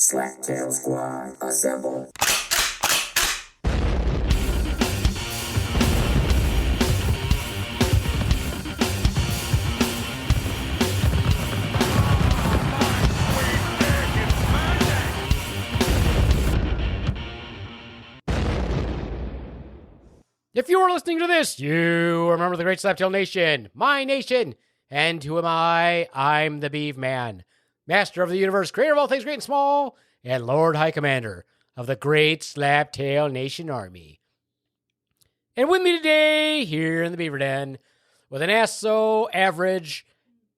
Slacktail Squad, assemble. If you are listening to this, you remember the Great Slaptail Nation, my nation. And who am I? I'm the Beaveman, master of the universe, creator of all things great and small, and Lord High Commander of the Great Slaptail Nation Army. And with me today, here in the Beaver Den, with an ass so average,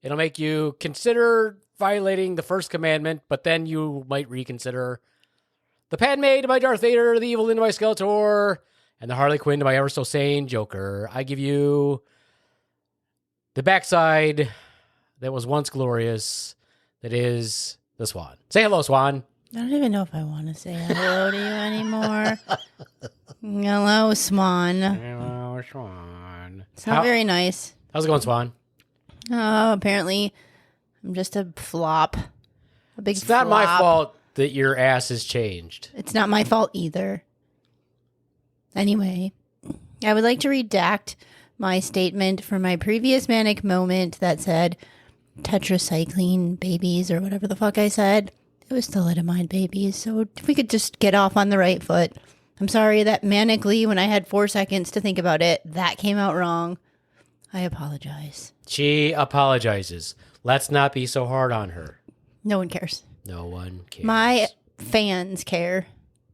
it'll make you consider violating the first commandment, but then you might reconsider the Padme to my Darth Vader, the evil into my Skeletor, and the Harley Quinn to my ever so sane Joker. I give you the backside that was once glorious, that is the Swan. Say hello, Swan. I don't even know if I want to say hello to you anymore. Hello, Swan. Hello, Swan. It's not very nice. How's it going, Swan? Oh, apparently I'm just a flop. A big It's flop. not my fault that your ass has changed. It's not my fault either. Anyway, I would like to redact my statement from my previous manic moment that said tetracycline babies or whatever the fuck I said. It was thalidomide babies, so if we could just get off on the right foot. I'm sorry that manically, when I had 4 seconds to think about it, that came out wrong. I apologize. She apologizes. Let's not be so hard on her. No one cares. No one cares. My fans care.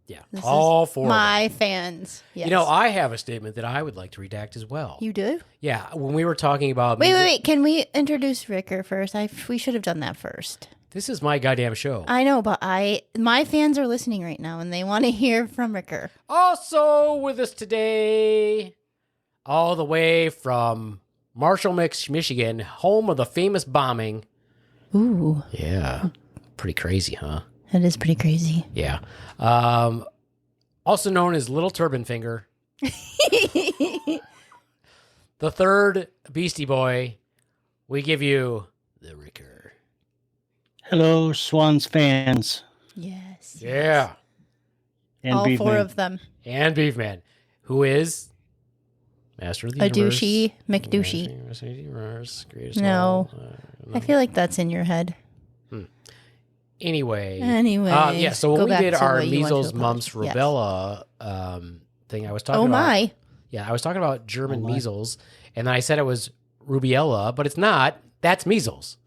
Yeah, This all is four. my fans. Yes. You know, I have a statement that I would like to redact as well. You do? Yeah, when we were talking about... Wait. Can we introduce Ricker first? We should have done that first. This is my goddamn show. I know, but my fans are listening right now, and they want to hear from Ricker. Also with us today, all the way from Marshall, Michigan, home of the famous bombing. Ooh. Yeah, pretty crazy, huh? That is pretty crazy. Yeah. Also known as Little Turban Finger. The third Beastie Boy. We give you the Ricker. Hello, Swan's fans. Yes. Yeah. And All Beaveman. 4 of them. And Beefman, who is Master of the A Universe. douchey McDouchey. No. I feel like that's in your head. Anyway. Anyway. So when go we back did to our what you want to measles, mumps, apologize. rubella thing, I was talking Oh, about. my. Yeah, I was talking about German Oh, my. measles, and then I said it was rubeola, but it's not. That's measles.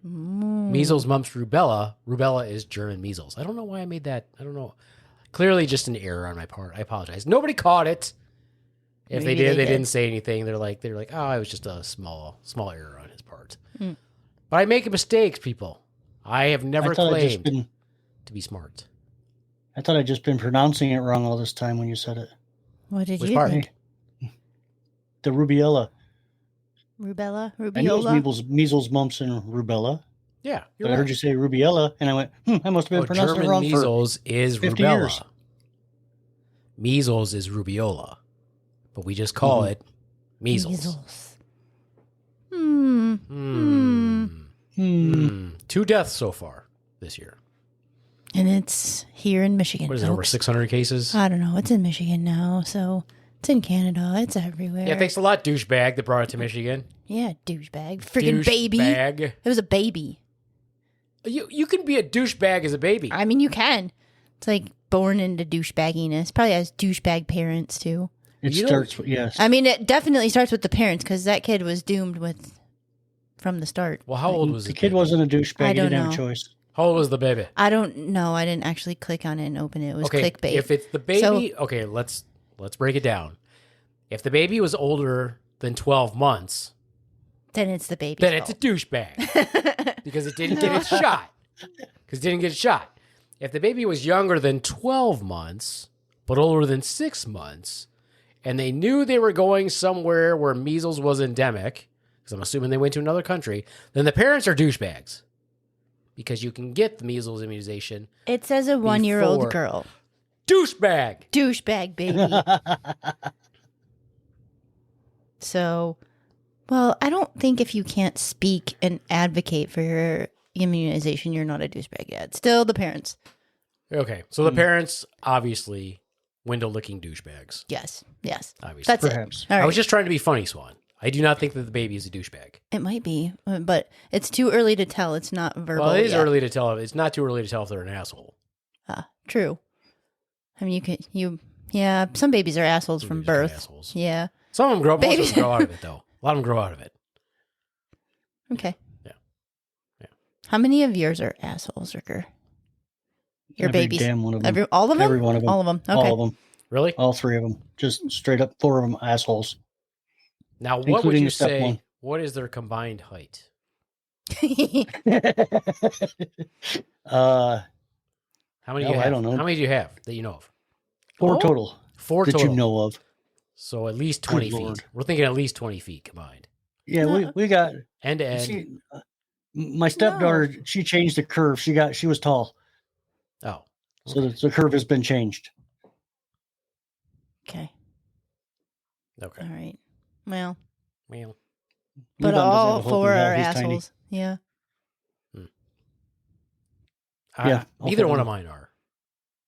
Measles, mumps, rubella. Rubella is German measles. I don't know why I made that. I don't know. Clearly just an error on my part. I apologize. Nobody caught it. If Maybe they did, they they did. didn't say anything. They're like, oh, it was just a small error on his part. But I make mistakes, people. I have never claimed to be smart. I thought I'd just been pronouncing it wrong all this time when you said it. What did Which you part? think? The rubeola. Rubella? I knew it Rubeola? was measles, mumps, and rubella. Yeah, But I heard you say rubeola, and I went, I must have been pronouncing German it wrong measles is 50 rubella. years. Measles is rubeola, but we just call it measles. for... 2 deaths so far this year. And it's here in Michigan. What is it, over folks. 600 cases? I don't know. It's in Michigan now, so it's in Canada. It's everywhere. Yeah, thanks a lot, douchebag, that brought it to Michigan. Yeah, douchebag. Freaking baby. Douchebag. It was a baby. You can be a douchebag as a baby. I mean, you can. It's like born into douchebagginess. Probably has douchebag parents, too. It You starts with, yes. I mean, it definitely starts with the parents, because that kid was doomed from the start. Well, how old was the the kid? Wasn't a douchebag. I He don't didn't have a know. choice. How old was the baby? I don't know. I didn't actually click on it and open it. It was Okay, clickbait. if it's the baby, okay, let's break it down. If the baby was older than 12 months, then it's the baby. then it's a douchebag because it didn't get its shot. Because it didn't get its shot. If the baby was younger than 12 months, but older than 6 months, and they knew they were going somewhere where measles was endemic, because I'm assuming they went to another country, then the parents are douchebags. Because you can get the measles immunization. It says a 1-year-old before- girl. Douchebag! Douchebag baby. So, well, I don't think if you can't speak and advocate for your immunization, you're not a douchebag yet. Still the parents. Okay, so the parents obviously window-licking douchebags. Yes. Obviously. That's Perhaps. it. All right. I was just trying to be funny, Swan. I do not think that the baby is a douchebag. It might be, but it's too early to tell. It's not verbal. Well, it is yet. early to tell. It's not too early to tell if they're an asshole. True. I mean, yeah. Some babies are assholes from Babies are birth. assholes. Yeah. Some of them grow. Most of Babies- them grow out of it, though. A lot of them grow out of it. Okay. Yeah. How many of yours are assholes, Ricker? Your Every babies. damn one of them. All of them. Every one of them. All of them. Okay. All of them. Really? All 3 of them. Just straight up 4 of them assholes. Now, what would Including you the step say? one. What is their combined height? uh, How many? No, do you have? I don't know. How many do you have that you know of? 4 Oh, total 4 that total. you know of. So at least 20 Good feet. Lord. We're thinking at least 20 feet combined. Yeah, No. we got. End to end. See, my stepdaughter, she changed the curve. She was tall, Oh. so the curve has been changed. Okay. Okay. All right. Well, Well, but Udon doesn't have all a 4 whole are he's tiny. assholes. Yeah. Yeah, all neither 4 one of of them. mine are.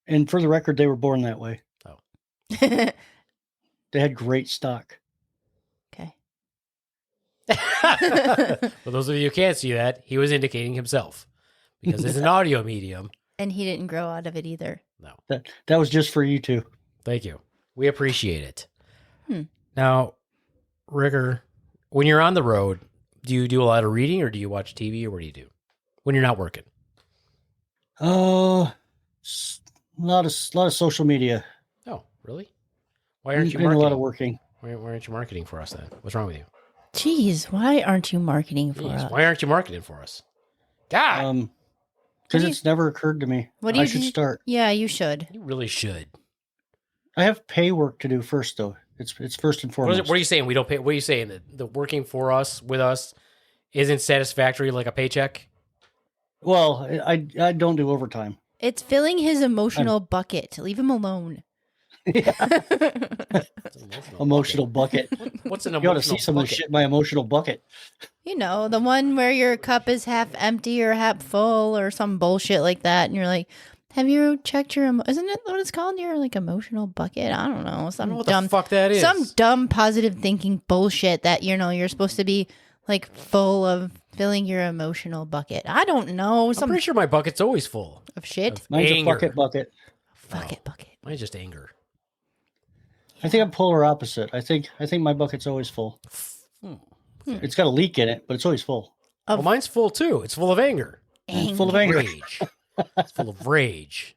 And for the record, they were born that way. Okay. They had great stock. For those of you who can't see that, he was indicating himself because it's an audio medium. And he didn't grow out of it either. No. That was just for you two. Thank you. We appreciate it. Hmm. Now, Ricker, when you're on the road, do you do a lot of reading or do you watch TV or what do you do when you're not working? Oh, a lot of social media. Oh, really? Why aren't you And a lot of marketing? working. Why aren't you marketing for us then? What's wrong with you? Jeez, why aren't you marketing for Jeez, us? why aren't you marketing for us? God, Because do you- it's never occurred to me. What do I you should do? start. Yeah, you should. you really should. I have pay work to do first, though. It's first and What, foremost. what are you saying? We don't pay. What are you saying? That the working for us with us isn't satisfactory like a paycheck? Well, I don't do overtime. It's filling his emotional bucket. Leave him alone. It's an Emotional bucket. What's an You ought to emotional see some of the bucket? shit in my emotional bucket. You know, the one where your cup is half empty or half full or some bullshit like that. And you're like, have you checked your, isn't it what it's called? Your like emotional bucket? I don't know. I don't Some know what dumb, the fuck that is. some dumb positive thinking bullshit that, you know, you're supposed to be like full of filling your emotional bucket. I don't know. I'm Some pretty sure my bucket's always full. of shit. of Mine's anger. a bucket. Fuck it, bucket. Mine's just anger. I think I'm polar opposite. I think my bucket's always full. Hmm. It's got a leak in it, but it's always full. Well, mine's full too. It's full of anger. It's full of anger. Rage. It's full of rage.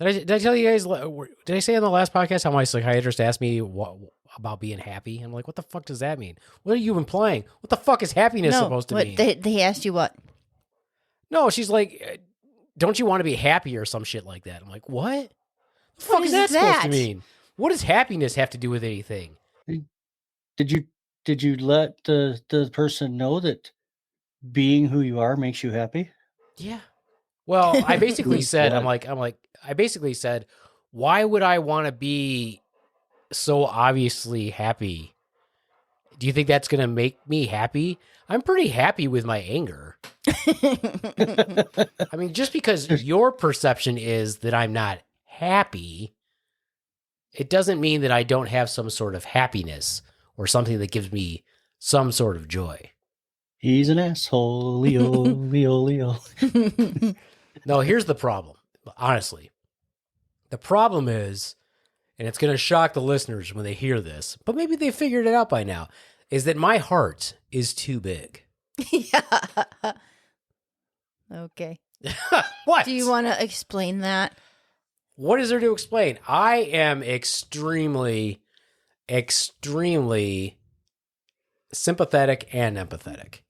Did I tell you guys? Did I say on the last podcast how my psychiatrist asked me about being happy? I'm like, what the fuck does that mean? What are you implying? What the fuck is happiness supposed to mean? They asked you what? No, she's like, don't you want to be happy or some shit like that? I'm like, what? The fuck What is is that supposed to that? mean? What does happiness have to do with anything? Did you let the person know that being who you are makes you happy? Yeah. Well, I basically Good said, God. I basically said, why would I want to be so obviously happy? Do you think that's going to make me happy? I'm pretty happy with my anger. I mean, just because your perception is that I'm not happy, it doesn't mean that I don't have some sort of happiness or something that gives me some sort of joy. He's an asshole, Leo, Leo. No, here's the problem. Honestly, the problem is, and it's going to shock the listeners when they hear this, but maybe they figured it out by now, is that my heart is too big. Yeah. Okay. What? Do you want to explain that? What is there to explain? I am extremely sympathetic and empathetic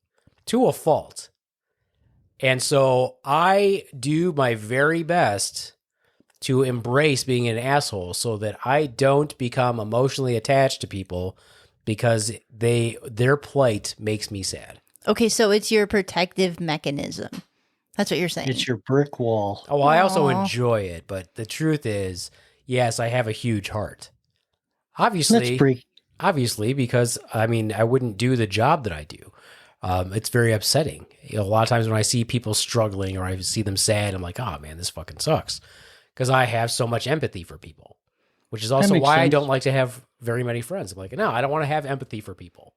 to a fault. And so I do my very best to embrace being an asshole so that I don't become emotionally attached to people because their plight makes me sad. Okay, so it's your protective mechanism. That's what you're saying. It's your brick wall. Oh, well, I also Aw. enjoy it, but the truth is, yes, I have a huge heart. That's pretty. Obviously, because I mean, I wouldn't do the job that I do. It's very upsetting. A lot of times when I see people struggling or I see them sad, I'm like, oh man, this fucking sucks. Because I have so much empathy for people, which is also makes why I sense. don't like to have very many friends. I'm like, no, I don't want to have empathy for people.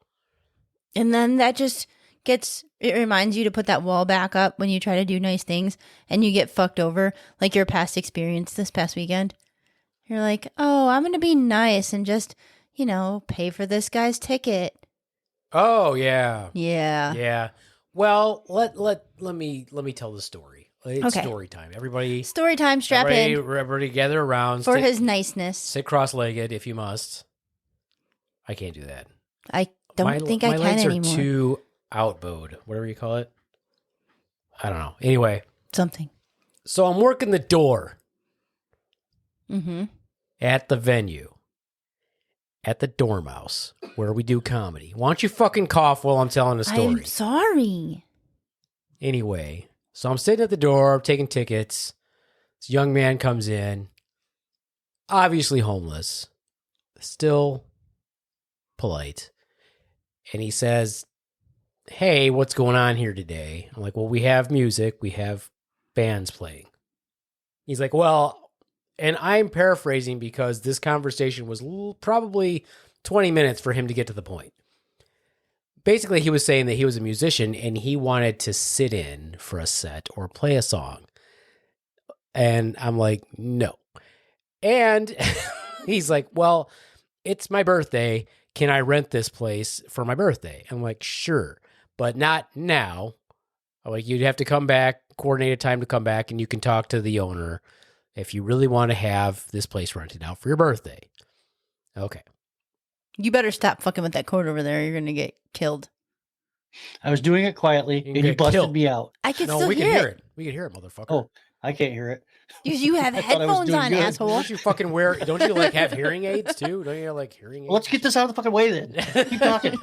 And then that just it reminds you to put that wall back up when you try to do nice things and you get fucked over, like your past experience this past weekend. You're like, oh, I'm going to be nice and just, pay for this guy's ticket. Oh yeah. Yeah. Yeah. Well, let me tell the story. It's Okay. story time. Everybody Story time, strap in everybody gather around for his niceness. sit cross-legged if you must. I can't do that. I don't think I my can legs anymore. are too outbowed, whatever you call it. I don't know. Anyway, Something. so I'm working the door Mm-hmm. at the venue, at the Dormouse, where we do comedy. Why don't you fucking cough while I'm telling the story? I'm sorry. Anyway, so I'm sitting at the door, taking tickets. This young man comes in, obviously homeless, still polite. And he says, hey, what's going on here today? I'm like, well, we have music. We have bands playing. He's like, well, and I'm paraphrasing because this conversation was probably 20 minutes for him to get to the point. Basically, he was saying that he was a musician and he wanted to sit in for a set or play a song. And I'm like, no. And he's like, well, it's my birthday. Can I rent this place for my birthday? I'm like, sure, but not now. I'm like, you'd have to come back, coordinate a time to come back, and you can talk to the owner if you really want to have this place rented out for your birthday. Okay. You better stop fucking with that cord over there. You're going to get killed. I was doing it quietly, can and you get busted killed. me out. I can No, still we can hear hear it. it. We can hear it, motherfucker. Oh, I can't hear it. Because you have I thought I was headphones doing on, good. asshole. Don't you fucking wear, don't you like have hearing aids too? Don't you like hearing aids? Well, let's get this out of the fucking way then. Keep talking.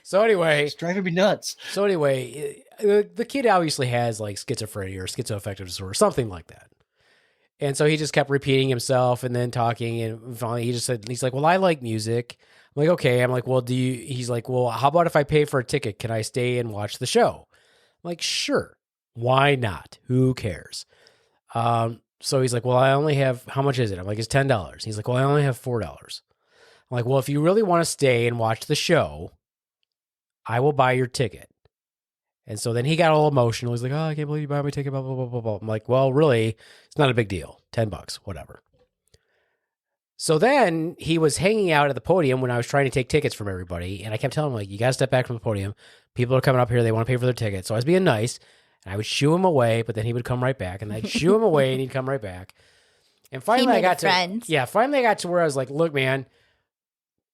So anyway, It's driving me nuts. The kid obviously has like schizophrenia or schizoaffective disorder, something like that. And so he just kept repeating himself and then talking. And finally he just said, he's like, well, I like music. I'm like, okay. I'm like, well, he's like, well, how about if I pay for a ticket? Can I stay and watch the show? I'm like, sure. Why not? Who cares? So he's like, well, I only have, how much is it? I'm like, it's $10. He's like, well, I only have $4. I'm like, well, if you really want to stay and watch the show, I will buy your ticket. And so then he got all emotional. He's like, oh, I can't believe you bought my ticket, blah, blah, blah, blah, blah. I'm like, well, really, it's not a big deal. $10, whatever. So then he was hanging out at the podium when I was trying to take tickets from everybody. And I kept telling him, like, you got to step back from the podium. People are coming up here. They want to pay for their ticket. So I was being nice. And I would shoo him away, but then he would come right back. And I'd shoo him away and he'd come right back. And finally I got to where I was like, look, man,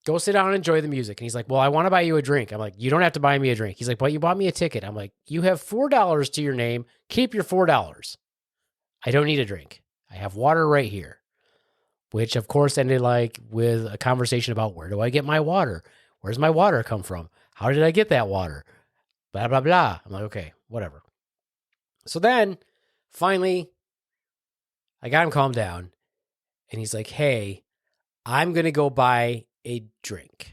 go sit down and enjoy the music. And he's like, well, I want to buy you a drink. I'm like, you don't have to buy me a drink. He's like, but you bought me a ticket. I'm like, you have $4 to your name. Keep your $4. I don't need a drink. I have water right here. Which of course ended like with a conversation about where do I get my water? Where's my water come from? How did I get that water? Blah, blah, blah. I'm like, okay, whatever. So then finally I got him calmed down and he's like, hey, I'm going to go buy a drink.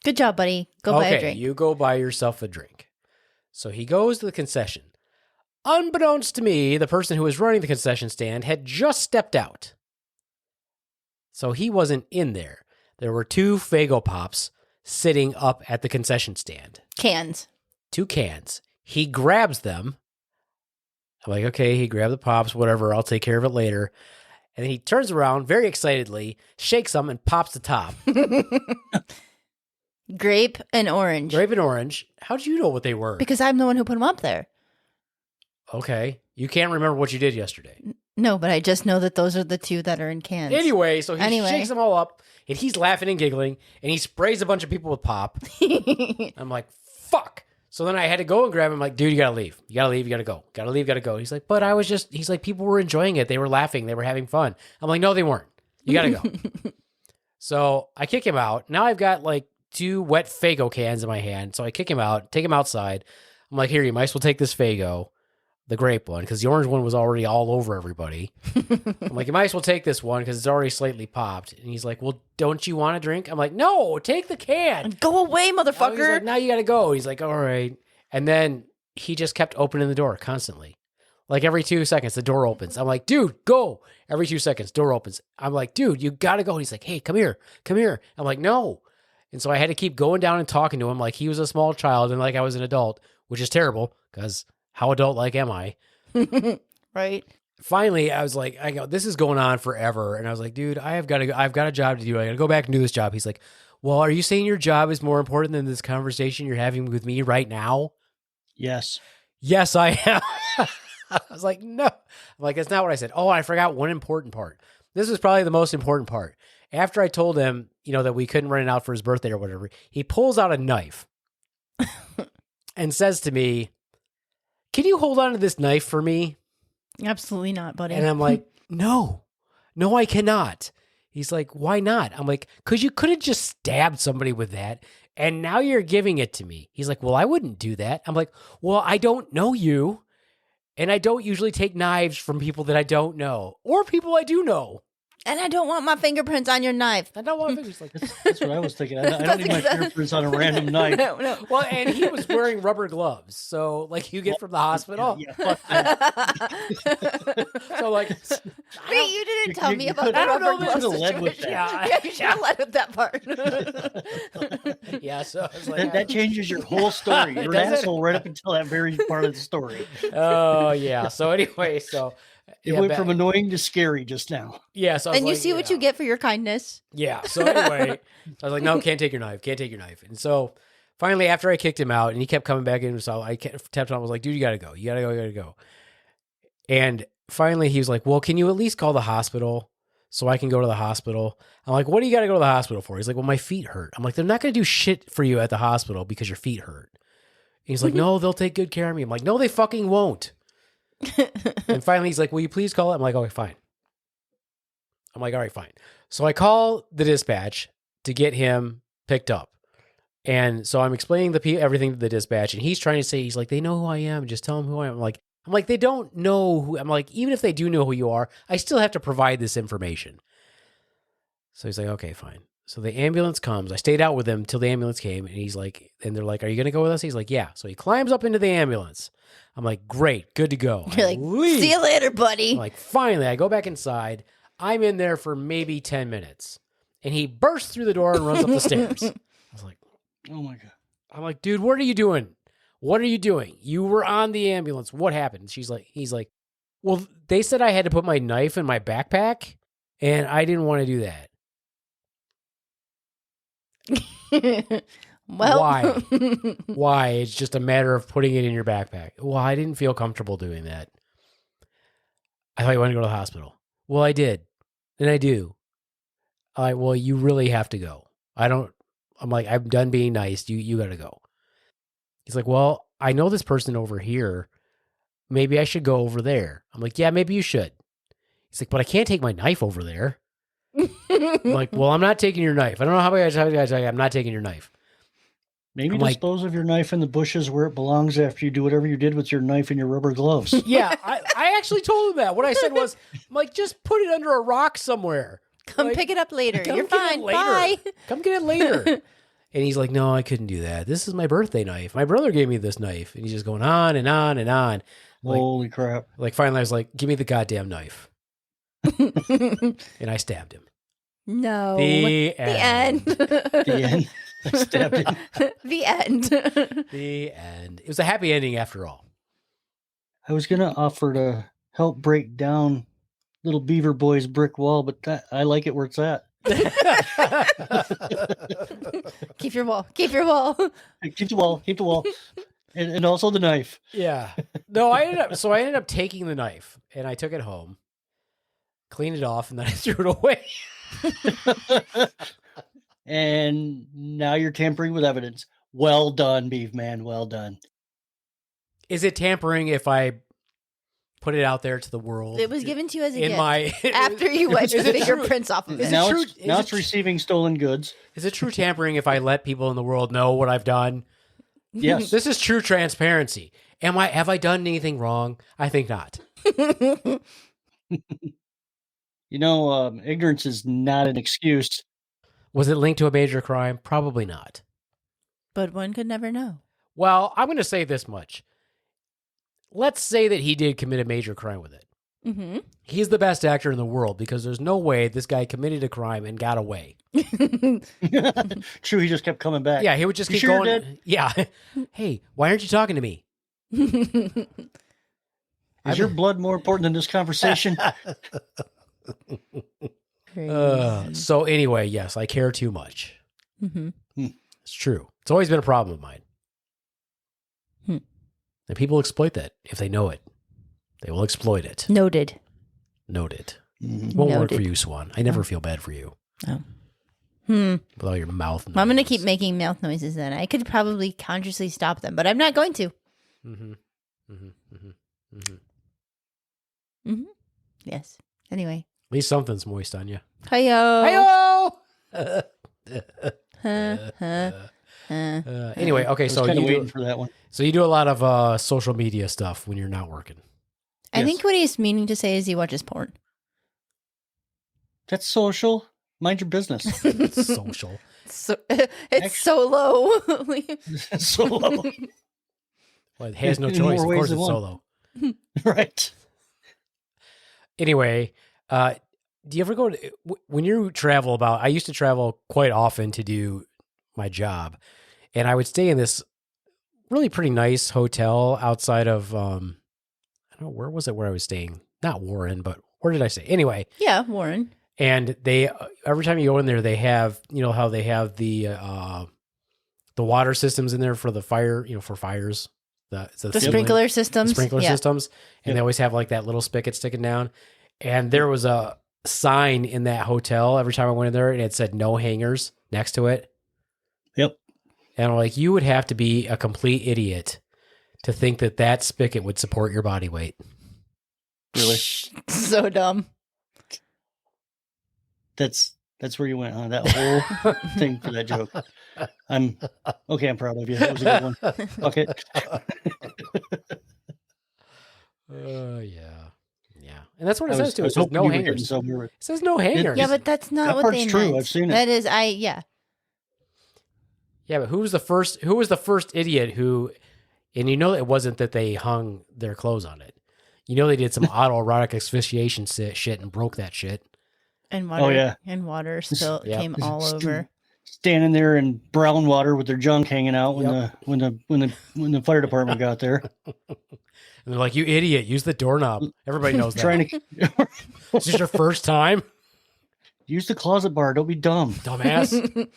Good job, buddy. Go buy a drink. You go buy yourself a drink. So he goes to the concession. Unbeknownst to me, the person who was running the concession stand had just stepped out. So he wasn't in there. There were 2 Faygo Pops sitting up at the concession stand. Cans. 2 cans. He grabs them. I'm like, okay, he grabbed the Pops, whatever. I'll take care of it later. And then he turns around very excitedly, shakes them, and pops the top. Grape and orange. Grape and orange. How'd you know what they were? Because I'm the one who put them up there. Okay. You can't remember what you did yesterday. No, but I just know that those are the 2 that are in cans. Anyway, so he shakes them all up, and he's laughing and giggling, and he sprays a bunch of people with pop. I'm like, fuck. So then I had to go and grab him, like, dude, you gotta leave. You gotta leave, you gotta go. Gotta leave, gotta go. He's like, but he's like, people were enjoying it. They were laughing. They were having fun. I'm like, no, they weren't. You gotta go. So I kick him out. Now I've got like 2 wet Faygo cans in my hand. So I kick him out, take him outside. I'm like, here, you might as well take this Faygo. the grape one because the orange one was already all over everybody. I'm like, you might as well take this one because it's already slightly popped. And he's like, well, don't you want a drink? I'm like, no, take the can. Go away, Oh, he's motherfucker. like, now you got to go. He's like, all right. And then he just kept opening the door constantly. Like every 2 seconds, the door opens. I'm like, dude, go. Every 2 seconds, door opens. I'm like, dude, you got to go. And he's like, hey, come here. Come here. I'm like, no. And so I had to keep going down and talking to him like he was a small child and like I was an adult, which is terrible because how adult-like am I? Right. Finally, I was like, I go, this is going on forever. And I was like, dude, I've got a job to do. I got to go back and do this job. He's like, well, are you saying your job is more important than this conversation you're having with me right now? Yes. Yes, I am. I was like, no. I'm like, that's not what I said. Oh, I forgot one important part. This was probably the most important part. After I told him, that we couldn't rent it out for his birthday or whatever, he pulls out a knife and says to me, can you hold on to this knife for me? Absolutely not, buddy. And I'm like, no, I cannot. He's like, why not? I'm like, because you could have just stabbed somebody with that. And now you're giving it to me. He's like, well, I wouldn't do that. I'm like, well, I don't know you. And I don't usually take knives from people that I don't know or people I do know. And I don't want my fingerprints on your knife. I don't want fingers like That's what I was thinking. I don't need my fingerprints on a random knife. No. Well, and he was wearing rubber gloves. So like you get from the hospital. Yeah, fuck that. So like, Wait, you didn't tell me about could- the I don't know, rubber you glove should've led with situation. that. Yeah, you should have led with that part. yeah. So I was like, That changes your whole story. You're an Does it? asshole right up until that very part of the story. oh yeah. So anyway, It went from annoying to scary just now. yeah. So I was And you like, see what you get for your kindness. Yeah. So anyway, I was like, no, can't take your knife. Can't take your knife. And so finally, after I kicked him out and he kept coming back in, so I tapped on him. I was like, dude, you got to go. You got to go. You got to go. And finally, he was like, well, can you at least call the hospital so I can go to the hospital? I'm like, what do you got to go to the hospital for? He's like, well, my feet hurt. I'm like, they're not going to do shit for you at the hospital because your feet hurt. And he's like, no, they'll take good care of me. I'm like, no, they fucking won't. And finally, he's like, will you please call it? I'm like, okay, fine. I'm like, all right, fine. So I call the dispatch to get him picked up. And so I'm explaining everything to the dispatch, and he's trying to say, he's like, they know who I am. Just tell them who I am. I'm like, they don't know who. I'm like, even if they do know who you are, I still have to provide this information. So he's like, okay, fine. So the ambulance comes. I stayed out with him till the ambulance came, and he's like, and they're like, are you going to go with us? He's like, yeah. So he climbs up into the ambulance. I'm like, great, good to go. You're I like, leave. see you later, buddy. I'm like, finally, I go back inside. I'm in there for maybe 10 minutes. And he bursts through the door and runs up the stairs. I was like, Oh my God. I'm like, dude, what are you doing? What are you doing? You were on the ambulance. What happened? He's like, well, they said I had to put my knife in my backpack, and I didn't want to do that. Well, Why? Why? It's just a matter of putting it in your backpack. Well, I didn't feel comfortable doing that. I thought you wanted to go to the hospital. Well, I did. And I do. Well, you really have to go. I'm like, I'm done being nice. You got to go. He's like, well, I know this person over here. Maybe I should go over there. I'm like, yeah, maybe you should. He's like, but I can't take my knife over there. I'm like, well, I'm not taking your knife. I don't know how I tell you guys, I'm not taking your knife. Maybe I'm like- dispose of your knife in the bushes where it belongs after you do whatever you did with your knife and your rubber gloves. Yeah, I actually told him that. What I said was, I'm like, just put it under a rock somewhere. come Like, pick it up later. come You're get it fine. later. Bye. Come get it later. And he's like, no, I couldn't do that. This is my birthday knife. My brother gave me this knife. And he's just going on and on and on. Like, Holy crap. like finally I was like, give me the goddamn knife. And I stabbed him. No. The end. The end. I stabbed it. The end. The end. It was a happy ending after all. I was going to offer to help break down little Beaver Boy's brick wall, but I like it where it's at. Keep your wall. Keep your wall. Keep the wall. Keep the wall. And also the knife. Yeah. No, I ended up taking the knife and I took it home, cleaned it off, and then I threw it away. And now you're tampering with evidence. Well done, Beaveman. Well done. Is it tampering if I put it out there to the world? It was given to you as a in gift. my After you wiped the Is it true? fingerprints off of Is it. it Now true- it's is now it it's tr- receiving stolen goods. Is it true tampering if I let people in the world know what I've done? Yes. This is true transparency. Have I done anything wrong? I think not. Ignorance is not an excuse. Was it linked to a major crime? Probably not. But one could never know. Well, I'm going to say this much. Let's say that he did commit a major crime with it. Mm-hmm. He's the best actor in the world because there's no way this guy committed a crime and got away. True, he just kept coming back. Yeah, he would just You keep sure going. did? Yeah. Hey, why aren't you talking to me? Is your blood more important than this conversation? So anyway, yes, I care too much. Mm-hmm. It's true. It's always been a problem of mine. And people exploit that if they know it. They will exploit it. Noted. Noted. Mhm. Won't work Noted. for you, Swan. I never feel bad for you. Oh. With all your mouth. I'm going to keep making mouth noises then. I could probably consciously stop them, but I'm not going to. Mm-hmm. Mm-hmm. Mm-hmm. Mm-hmm. Yes. Anyway. At least something's moist on you. Hi-yo. Hi-yo! Huh. Anyway, okay, I was so kind of you waiting do, for that one. so you do a lot of social media stuff when you're not working. I Yes. think what he's meaning to say is he watches porn. That's social. Mind your business. Social. So it's solo. Solo. Well, it has no In choice. more Of ways course than it's one. solo. Right. Anyway, do you ever go to, when you travel about, I used to travel quite often to do my job, and I would stay in this really pretty nice hotel outside of, I don't know, where was it where I was staying? Not Warren, but where did I stay? Anyway. Yeah, Warren. And they, every time you go in there, they have, you know, how they have the water systems in there for the fire, you know, for fires. The Sprinkler systems. Sprinkler Yeah. systems. And Yep. they always have like that little spigot sticking down. And there was a sign in that hotel every time I went in there, and it said no hangers next to it. Yep. And I'm like, you would have to be a complete idiot to think that that spigot would support your body weight. Really. So dumb. That's where you went on that whole thing for that joke. I'm proud of you. That was a good one. Fuck it. Yeah. Yeah. And that's what it I says was, too. I It was says hoping no you were getting hangers. somewhere. It says no hangers. Yeah, but that's not That what part's they true. meant. I've seen it. That is, yeah. Yeah, but who was the first idiot who, and you know it wasn't that they hung their clothes on it. You know they did some autoerotic asphyxiation shit and broke that shit. And water. Oh, yeah. And water still Yep. came all over. Standing there in brown water with their junk hanging out when Yep. the fire department got there. And they're like, "You idiot! Use the doorknob." Everybody knows that. Trying to Is this your first time, use the closet bar. Don't be dumb. dumbass?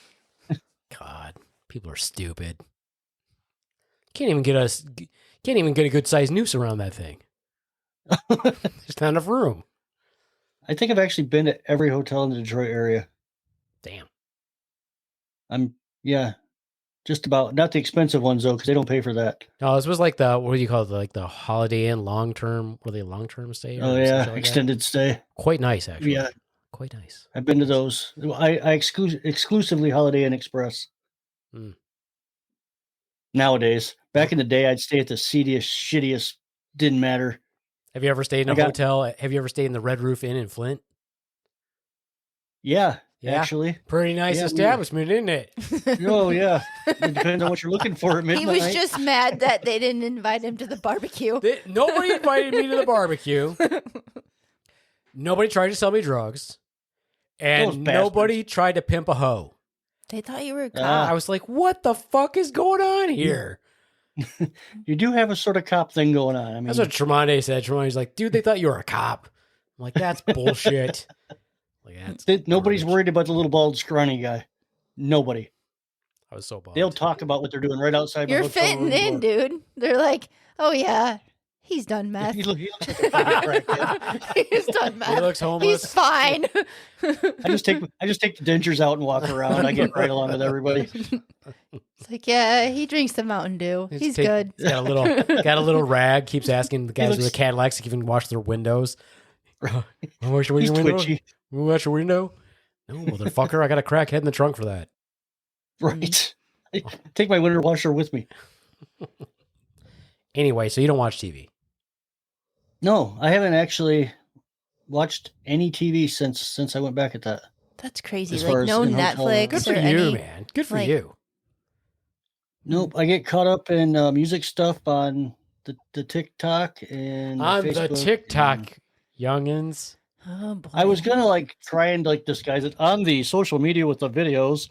God, people are stupid. Can't even get a good sized noose around that thing. There's not enough room. I think I've actually been to every hotel in the Detroit area. Damn. Just about. Not the expensive ones though, because they don't pay for that. No, this was like what do you call it? Like the Holiday Inn long term. Were they long term stay? or Oh something yeah, like that? extended stay. Quite nice actually. Yeah, Quite nice. I've been to those. I exclusively Holiday Inn Express. Hmm. Nowadays, back in the day, I'd stay at the seediest, shittiest. Didn't matter. Have you ever stayed in a hotel? Have you ever stayed in the Red Roof Inn in Flint? Yeah, Yeah? actually. Pretty nice Yeah, we- establishment, isn't it? Oh yeah. It depends on what you're looking for at He midnight. was just mad that they didn't invite him to the barbecue. Nobody invited me to the barbecue. Nobody tried to sell me drugs. Those And nobody tried to pimp a hoe. They thought you were a Ah. cop. I was like, what the fuck is going on here? You do have a sort of cop thing going on. I mean, That's what Tremonde said. Tremonde's like, dude, they thought you were a cop. I'm like, that's bullshit. Like, nobody's garbage. worried about the little bald scrawny guy. Nobody. I was so bummed. They'll talk about what they're doing right outside. You're my hotel fitting room in, door. dude. They're like, oh yeah, he's done meth. He looks like a fucking crackhead. He's done meth. He looks homeless. He's fine. I just take the dentures out and walk around. I get right along with everybody. It's like, yeah, he drinks the Mountain Dew. Just He's take- good. He's got a little rag. Keeps asking the guys with the looks- Cadillacs if you can wash their windows. Wash your He's window. twitchy, Wash your window. No, motherfucker. I got a crackhead in the trunk for that. right? Take my winter washer with me. Anyway, so you don't watch TV. No, I haven't actually watched any TV since I went back at that. That's crazy. As far Like as no in hotel Netflix Good for or you, any. man. Good for like- you. Nope, I get caught up in music stuff on the TikTok and On Facebook the TikTok, and youngins. Oh boy. I was gonna try and disguise it on the social media with the videos.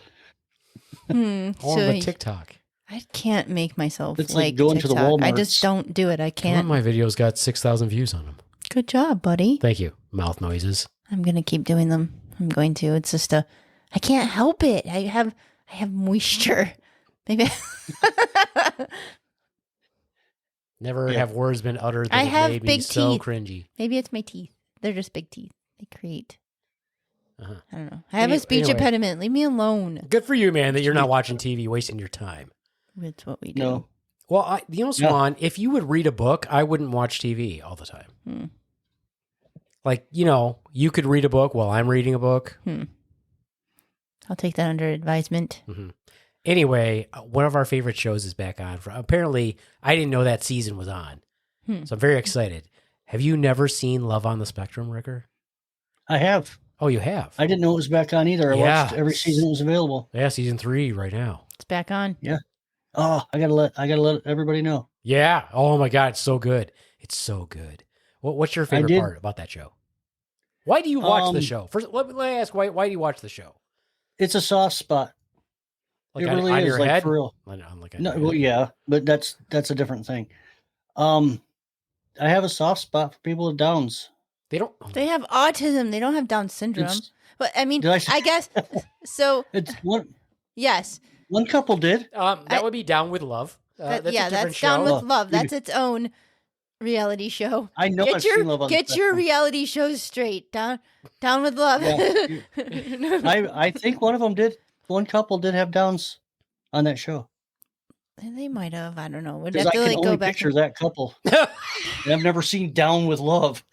On the TikTok. I can't make myself It's like like going to the TikTok. I just Walmarts. don't do it. I One of can't. my videos got 6,000 views on them. Good job, buddy. Thank you. Mouth noises. I'm gonna keep doing them. I'm going to. It's just I can't help it. I have moisture. Maybe. Never Yeah. have words been uttered that I have made me big so teeth. cringy. Maybe it's my teeth. They're just big teeth. They create. Uh-huh. I don't know. I have a speech Anyway. impediment. Leave me alone. Good for you, man, that you're not watching TV, wasting your time. That's what we do. No, Well, Swan, if you would read a book, I wouldn't watch TV all the time. Hmm. Like, you could read a book while I'm reading a book. I'll take that under advisement. Anyway, one of our favorite shows is back on. Apparently, I didn't know that season was on. So I'm very excited. Have you never seen Love on the Spectrum, Ricker? I have. Oh, you have? I didn't know it was back on either. I Yeah. watched every season it was available. Yeah, season 3 right now. It's back on. Oh, I gotta let everybody know. Yeah. Oh my God, it's so good. It's so good. What's your favorite did- part about that show? Why do you watch the Um, show? First, let me ask, why do you watch the show? It's a soft spot. Like it on, really on is, your like head? for real. Like on No, your well, head? yeah, but that's a different thing. I have a soft spot for people with Downs. They don't. They have autism. They don't have Down syndrome. It's- But I mean, Did I say- I guess so. It's Yes. one couple did. That would be Down with Love. That's a different that's show. Down with Oh, Love. maybe. That's its own reality show. I know I've seen Love on the Get your Spectrum. reality shows straight. Down with Love. Yeah. I think one of them did. One couple did have Downs on that show. They might have. I don't know. Would Because have I to can like only go back. picture that couple. And I've never seen Down with Love.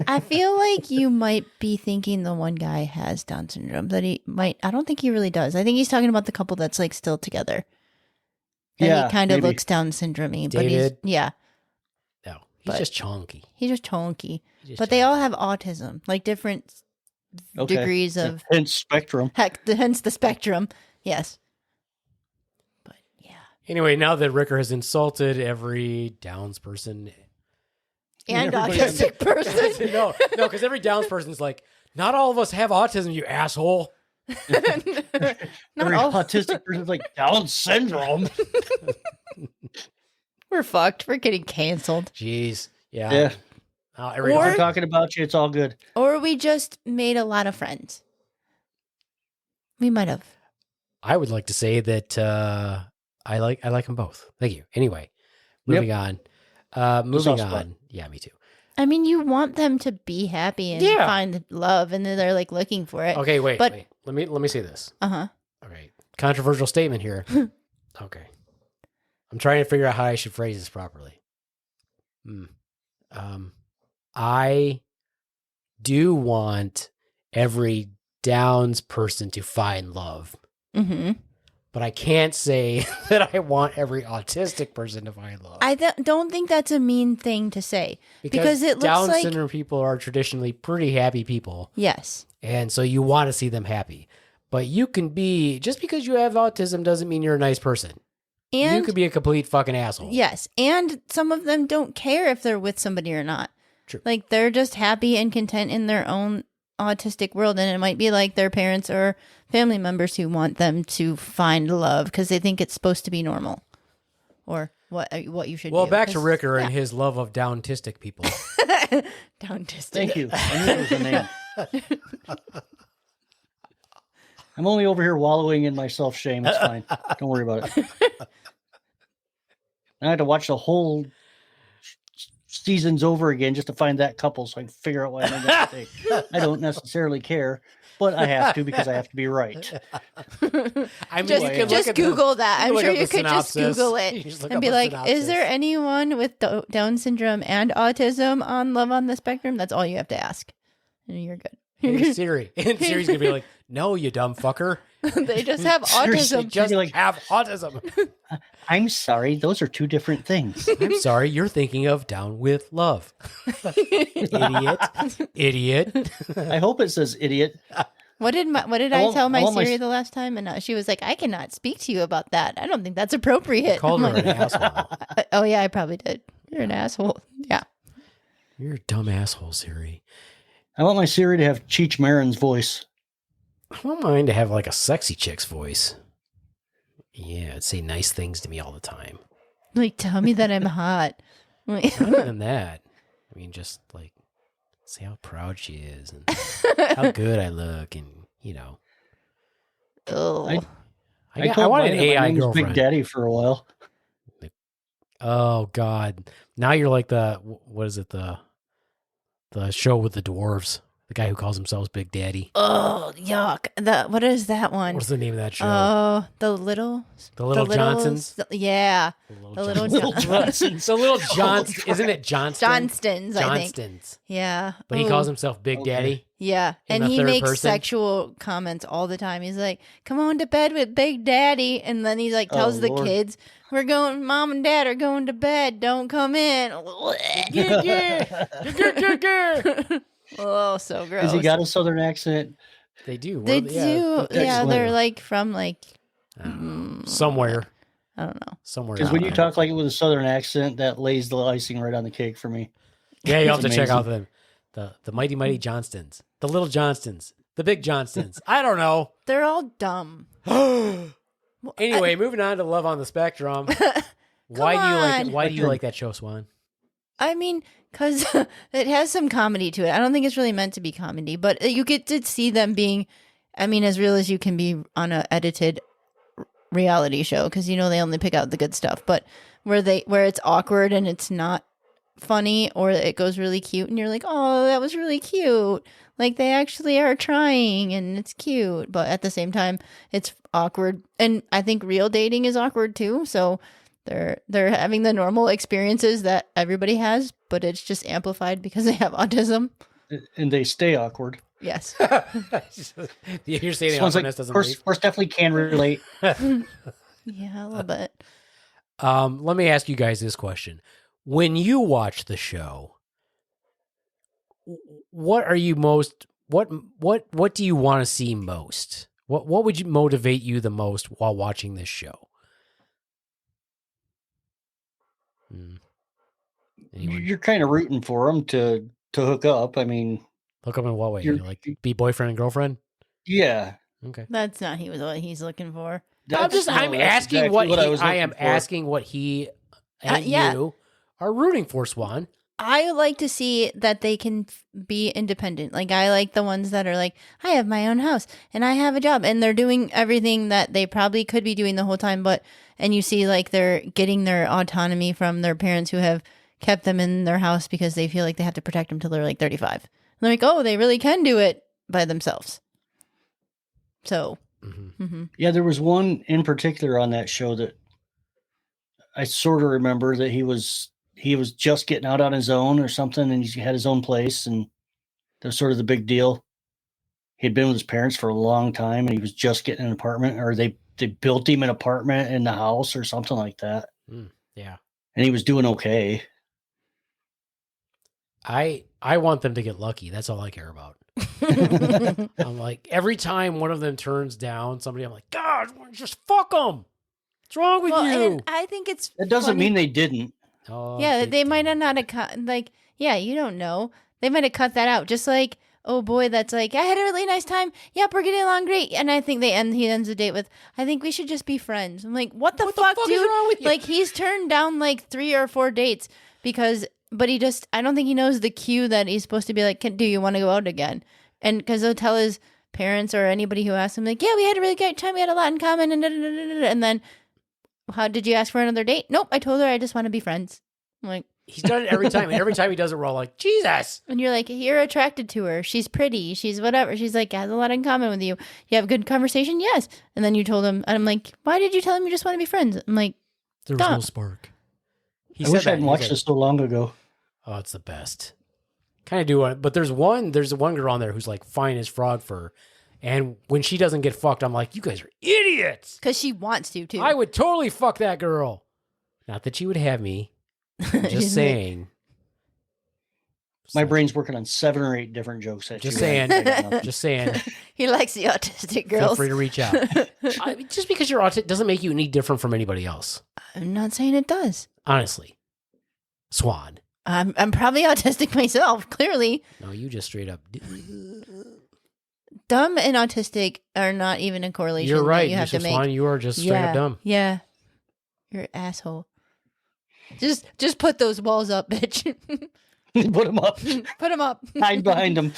I feel like you might be thinking the one guy has Down syndrome. That he might. I don't think he really does. I think he's talking about the couple that's like still together. And Yeah, he kind of maybe. looks Down syndrome-y, but David? yeah, No, he's But- just chunky. he's just chonky. He's just But they all chunky. have autism, like different Okay. degrees of And Spectrum. heck. Hence the spectrum. Yes. But yeah, Anyway, now that Ricker has insulted every Downs person. and Everybody- autistic person. no, because every Downs person is like, not all of us have autism, you asshole. Not Every all. autistic person's like Down syndrome. We're fucked. We're getting canceled. Jeez. Yeah. Yeah. Every, Or- I'm talking about you. It's all good. Or we just made a lot of friends. We might have. I would like to say that I like them both. Thank you. Anyway, moving on. Moving soft spot. on. Yeah, me too. I mean, you want them to be happy and Yeah. find love, and then they're like looking for it. Okay, wait. But- wait. Let me say this. Uh huh. Okay. Controversial statement here. Okay. I'm trying to figure out how I should phrase this properly. I do want every Downs person to find love, Mm-hmm. but I can't say that I want every autistic person to find love. I don't think that's a mean thing to say because it looks Down like syndrome people are traditionally pretty happy people, yes. and so you want to see them happy. But you can be, just because you have autism doesn't mean you're a nice person. And You could be a complete fucking asshole. yes, and some of them don't care if they're with somebody or not. True. Like they're just happy and content in their own autistic world, and it might be like their parents or family members who want them to find love because they think it's supposed to be normal, or what you should. Well, do, back to 'cause- Ricker yeah. and his love of downistic people. Down to Thank you. I knew it was a name. I'm only over here wallowing in my self shame. It's fine. Don't worry about it. I had to watch the whole seasons over again just to find that couple so I can figure out why I made that mistake. I don't necessarily care, but I have to because I have to be right. I mean, Just, you can look just at the- Google that. I'm look sure up you the could just synopsis. Google You it just look and up be a like, "Is synopsis. there anyone with Down syndrome and autism on Love on the Spectrum?" That's all you have to ask, and you're good. Hey, Siri. And Siri's going to be like, no, you dumb fucker. They just have Seriously, autism. Just like- have autism. I'm sorry, those are two different things. I'm sorry, you're thinking of Down with Love. Idiot. I hope it says idiot. What did I I want- tell I my want my Siri s- the last time? And she was like, I cannot speak to you about that. I don't think that's appropriate. Called I'm her like, an asshole. oh yeah, I probably did. You're an asshole. Yeah. You're a dumb asshole, Siri. I want my Siri to have Cheech Marin's voice. I want mine to have like a sexy chick's voice. Yeah, it'd say nice things to me all the time. Like, tell me that I'm hot. Like, Not even that. I mean, just like, say how proud she is and how good I look, and you know. oh. I want an mine that my AI name was girlfriend. Big Daddy for a while. Oh God! Now you're like what is it, the show with the dwarves? The guy who calls himself Big Daddy. Oh, yuck. What is that one? What's the name of that show? Oh, the little Johnsons. Yeah. The Little Johnsons. The little Johnsons. Isn't it Johnston? Johnstons, I think. Johnstons. Yeah. But he Oh. calls himself Big Okay. Daddy. Yeah, in and the he third makes person? sexual comments all the time. He's like, "Come on to bed with Big Daddy," and then he like tells Oh, the Lord. kids, "We're going. Mom and Dad are going to bed. Don't come in." Oh, so gross. Has he got a southern accent? They do. They What- do. yeah, Yeah, they're Excellent. like from like I don't know. Somewhere. I don't know. Somewhere. Because out when you there. talk like it with a southern accent, that lays the icing right on the cake for me. Yeah, you'll have to It's check out amazing. the mighty Johnstons, the little Johnstons, the big Johnstons. I don't know. They're all dumb. Anyway, moving on to Love on the Spectrum. Why do you like it? Why do you like that show, Swan? I mean, because it has some comedy to it. I don't think it's really meant to be comedy, but you get to see them being, I mean, as real as you can be on a edited reality show, because they only pick out the good stuff. But where it's awkward and it's not funny, or it goes really cute, and you're like, oh, that was really cute. Like they actually are trying, and it's cute, but at the same time, it's awkward. And I think real dating is awkward too. So they're having the normal experiences that everybody has, but it's just amplified because they have autism. And they stay awkward. Yes. You're saying the This one's like, awkwardness doesn't course leave? definitely can relate. Yeah, a little bit. Let me ask you guys this question: when you watch the show, what are you most? What do you want to see most? What would you motivate you the most while watching this show? Anyone? You're kind of rooting for them to hook up. I mean, Hook up in what way? You're- Like be boyfriend and girlfriend? yeah. Okay. That's not what he's looking for. I'm That's asking exactly what, I he, was I am looking for. asking what he and yeah. you are rooting for, Swan. I like to see that they can be independent. Like I like the ones that are like, I have my own house and I have a job, and they're doing everything that they probably could be doing the whole time. And you see like they're getting their autonomy from their parents who have kept them in their house because they feel like they have to protect them till they're like 35. And they're like, oh, they really can do it by themselves. So, Yeah, there was one in particular on that show that I sort of remember that he was just getting out on his own or something, and he had his own place, and that was sort of the big deal. He'd been with his parents for a long time, and he was just getting an apartment, or they built him an apartment in the house or something like that, Yeah. and he was doing okay. I want them to get lucky. That's all I care about. I'm like, every time one of them turns down somebody, I'm like, God, just fuck them. What's wrong with well, you? and I think it's That doesn't funny. mean they didn't. Oh, Yeah, they might didn't. not have cut. Like, yeah, you don't know. They might have cut that out. Just like, oh boy, that's like, I had a really nice time. Yep, we're getting along great. And I think he ends the date with, I think we should just be friends. I'm like, what the fuck, fuck dude? is wrong with you? Like, he's turned down like 3 or 4 dates but he just, I don't think he knows the cue that he's supposed to be like, do you want to go out again? And because he'll tell his parents or anybody who asks him, like, yeah, we had a really great time. We had a lot in common. And then, how did you ask for another date? Nope, I told her I just want to be friends. I'm like, He's done it every time. And every time he does it, we're all like, Jesus. and you're like, you're attracted to her. She's pretty. She's whatever. She's like, has a lot in common with you. You have good conversation? Yes. And then you told him, and I'm like, why did you tell him you just want to be friends? I'm like, There was no Stop. spark. He I wish I that. hadn't He watched said- this so long ago. Oh, it's the best. kind of do it. But there's one girl on there who's like fine as frog fur. And when she doesn't get fucked, I'm like, you guys are idiots. Because she wants to, too. I would totally fuck that girl. Not that she would have me. I'm just saying. My brain's working on 7 or 8 different jokes. Just saying. Just saying. He likes the autistic Feel girls. free to reach out. Just because you're autistic doesn't make you any different from anybody else. I'm not saying it does. Honestly. Swan. I'm probably autistic myself, clearly. No, you just straight up. Dumb and autistic are not even a correlation. You're right. You have to make. Swan, you are just straight up dumb. Yeah. You're an asshole. Just put those walls up, bitch. Put them up. Put them up. Hide behind them.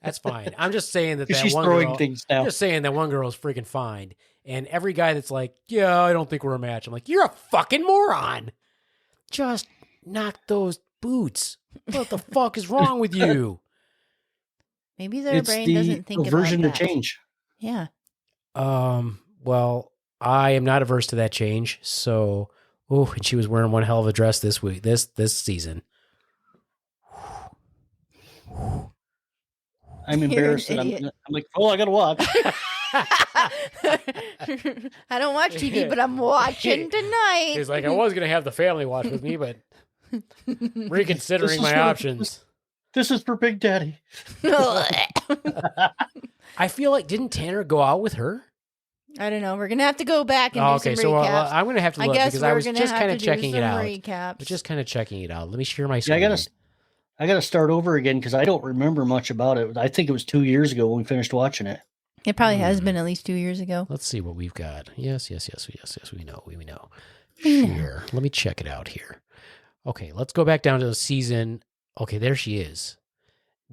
That's fine. I'm just saying that She's one throwing girl, things now. I'm just saying that one girl is freaking fine. And every guy that's like, yeah, I don't think we're a match. I'm like, you're a fucking moron. Just knock those boots. What the fuck is wrong with you? Maybe their It's brain doesn't think the about aversion to that. change. Yeah. Well, I am not averse to that change. So, and she was wearing one hell of a dress this week, this season. I'm embarrassed that I'm like, oh, I gotta watch. I don't watch TV, but I'm watching tonight. He's like, I was going to have the family watch with me, but reconsidering my options. This is for Big Daddy. I feel like, didn't Tanner go out with her? I don't know. We're going to have to go back and do some so recaps. I'm going to have to look because I was just kind of checking it out. Recaps. Just kind of checking it out. Let me share my screen. Yeah, I gotta start over again because I don't remember much about it. I think it was 2 years ago when we finished watching it. It probably has been at least 2 years ago. Let's see what we've got. Yes, we know. Here, let me check it out here. Okay, let's go back down to the season. Okay, there she is.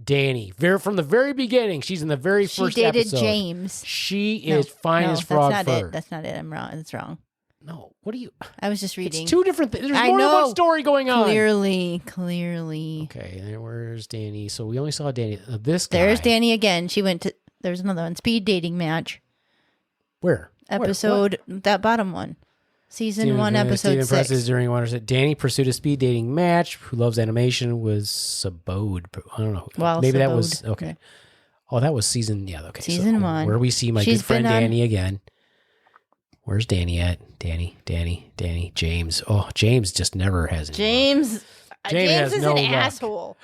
Danny, from the very beginning. She's in the very first episode. She dated James. She is fine as frog fur. That's not it. I'm wrong. That's wrong. No, what are you? I was just reading. It's two different things. There's more than one story going on. Clearly. Okay, and where's Danny? So we only saw Danny. This guy. There's Danny again. She went to. There's another one. Speed dating match. Where? Episode that bottom one. Season 1, episode 6. During Danny pursued a speed dating match. Who loves animation was Sabode. I don't know. Well, maybe that Sabode. was okay. Yeah. Oh, that was season. Yeah. Okay. Season 1. Where we see my good friend Danny again. Where's Danny at? Danny, James. Oh, James just never has any James has is no an luck. asshole.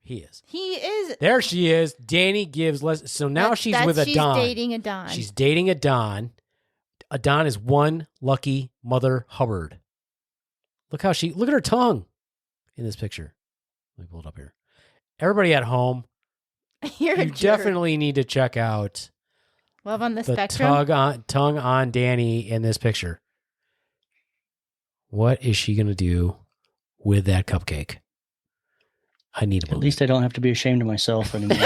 He is. He is. There she is. Danny gives less. So now she's with a Don. She's dating a Don. She's dating a Don. A Don is one lucky Mother Hubbard. Look at her tongue in this picture. Let me pull it up here. Everybody at home, you definitely need to check out Love on the Spectrum. Tongue on Danny in this picture. What is she going to do with that cupcake? I need a At least I don't have to be ashamed of myself anymore.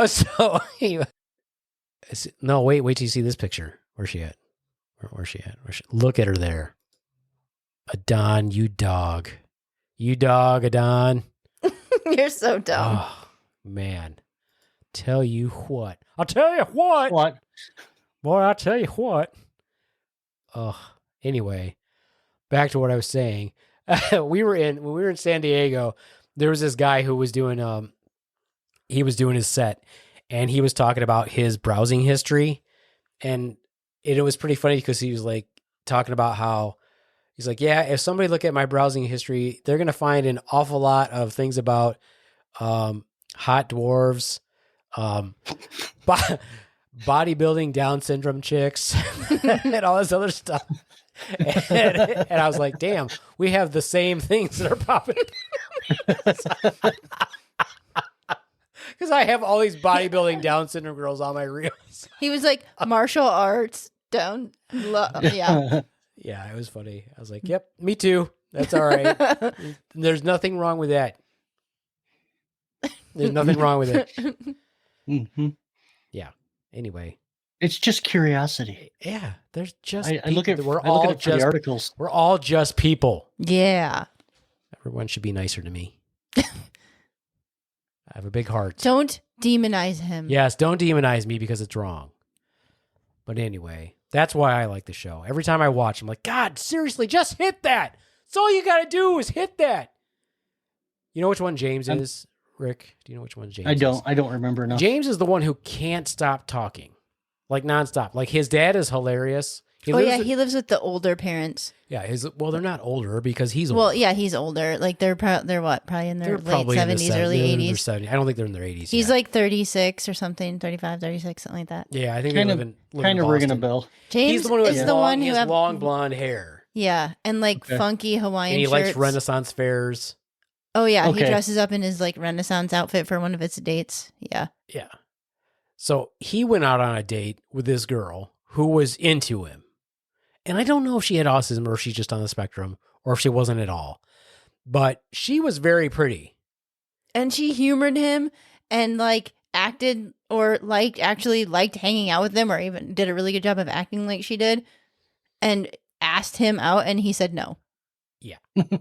So anyway. No, wait till you see this picture. Where's she at? Where's she at? Look at her there. Adon, you dog. You dog, Adon. You're so dumb. Oh, man. Tell you what. I'll tell you what. What? Boy, I'll tell you what. Anyway, back to what I was saying. When we were in San Diego, there was this guy who was doing his set, and he was talking about his browsing history, and it was pretty funny because he was like talking about how he's like, yeah, if somebody look at my browsing history, they're gonna find an awful lot of things about hot dwarves, bodybuilding Down syndrome chicks, and all this other stuff. And I was like, damn, we have the same things that are popping. Because I have all these bodybuilding Down syndrome girls on my reels. He was like, martial arts, down. Yeah. Yeah, it was funny. I was like, yep, me too. That's all right. There's nothing wrong with that. There's nothing wrong with it. Mm-hmm. Yeah. Anyway. It's just curiosity. Yeah. There's just I look at the articles. We're all just people. Yeah. Everyone should be nicer to me. I have a big heart. Don't demonize him. Yes, don't demonize me because it's wrong. But anyway, That's why I like the show. Every time I watch, I'm like, God, seriously, just hit that. That's all you got to do is hit that. You know which one James is, Rick? Do you know which one James is? I don't remember enough. James is the one who can't stop talking, like nonstop. Like his dad is hilarious. He lives with the older parents. Yeah, they're not older because he's older. Well, yeah, he's older. Like they're what? Probably in their late 70s, early 80s. I don't think they're in their 80s. He's like 36 or something, 35, 36, something like that. Yeah, I think kind they of live kind of in James Boston. ringing a bell. He's the one who has, he has long blonde hair. Yeah, and like funky Hawaiian And he shirts. likes Renaissance fairs. Oh yeah, Okay. he dresses up in his like Renaissance outfit for one of its dates. Yeah. Yeah. So he went out on a date with this girl who was into him. And I don't know if she had autism or if she's just on the spectrum or if she wasn't at all. But she was very pretty. And she humored him and like acted or actually liked hanging out with him, or even did a really good job of acting like she did, and asked him out and he said no. Yeah.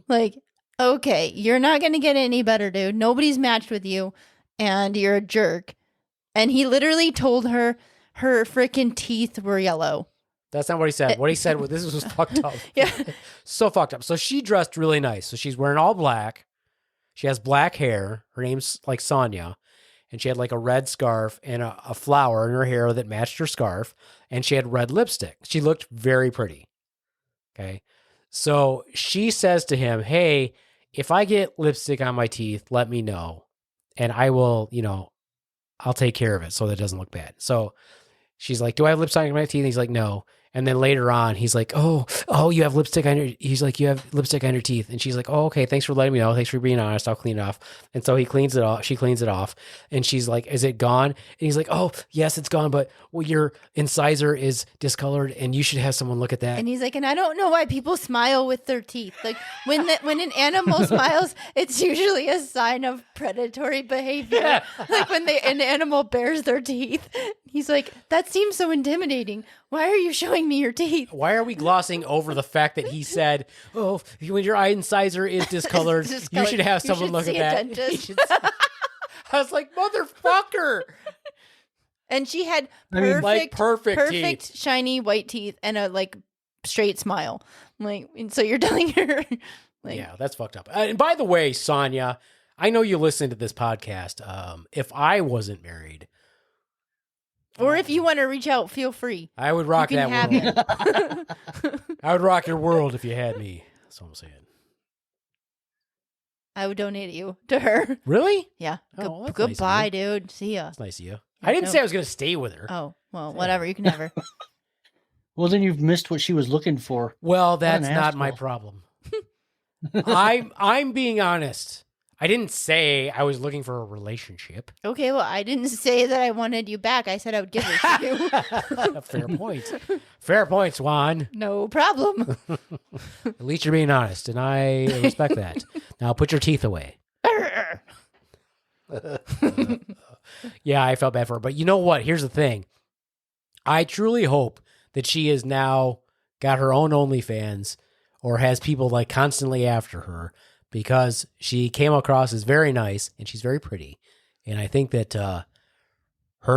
Like, okay, you're not going to get any better, dude. Nobody's matched with you and you're a jerk. And he literally told her freaking teeth were yellow. That's not what he said. What he said was, this was fucked up. Yeah. So fucked up. So she dressed really nice. So she's wearing all black. She has black hair. Her name's like Sonia. And she had like a red scarf and a flower in her hair that matched her scarf. And she had red lipstick. She looked very pretty. Okay. So she says to him, hey, if I get lipstick on my teeth, let me know. And I will, I'll take care of it so that it doesn't look bad. So she's like, do I have lipstick on my teeth? And he's like, no. And then later on, he's like, oh, you have lipstick on your, he's like, you have lipstick on your teeth. And she's like, oh, okay, thanks for letting me know. Thanks for being honest. I'll clean it off. And so he cleans it off. She cleans it off. And she's like, is it gone? And he's like, oh, yes, it's gone. But your incisor is discolored and you should have someone look at that. And he's like, and I don't know why people smile with their teeth. Like when an animal smiles, it's usually a sign of predatory behavior. Yeah. Like when an animal bares their teeth. He's like, that seems so intimidating. Why are you showing me your teeth? Why are we glossing over the fact that he said, oh, when your incisor is discolored, you should have someone look at that. Dentist. I was like, motherfucker. And she had perfect teeth. shiny white teeth and a like straight smile. Like, and so you're telling her, like, yeah, that's fucked up. And by the way, Sonia, I know you listen to this podcast. If I wasn't married, or if you want to reach out, feel free. I would rock You can that world. have I would rock your world if you had me. That's what I'm saying. I would donate you to her. Really? Yeah. Oh, that's Goodbye, nice of dude. See ya. That's nice of you. I didn't say I was going to stay with her. Oh, well, whatever. You can have her. Well, then you've missed what she was looking for. Well, What an that's not my asshole. problem. I'm being honest. I didn't say I was looking for a relationship. Okay, well, I didn't say that I wanted you back. I said I would give it to you. Fair point. Fair point, Swan. No problem. At least you're being honest, and I respect that. Now put your teeth away. Yeah, I felt bad for her. But you know what? Here's the thing. I truly hope that she has now got her own OnlyFans or has people like constantly after her, because she came across as very nice and she's very pretty. And I think that her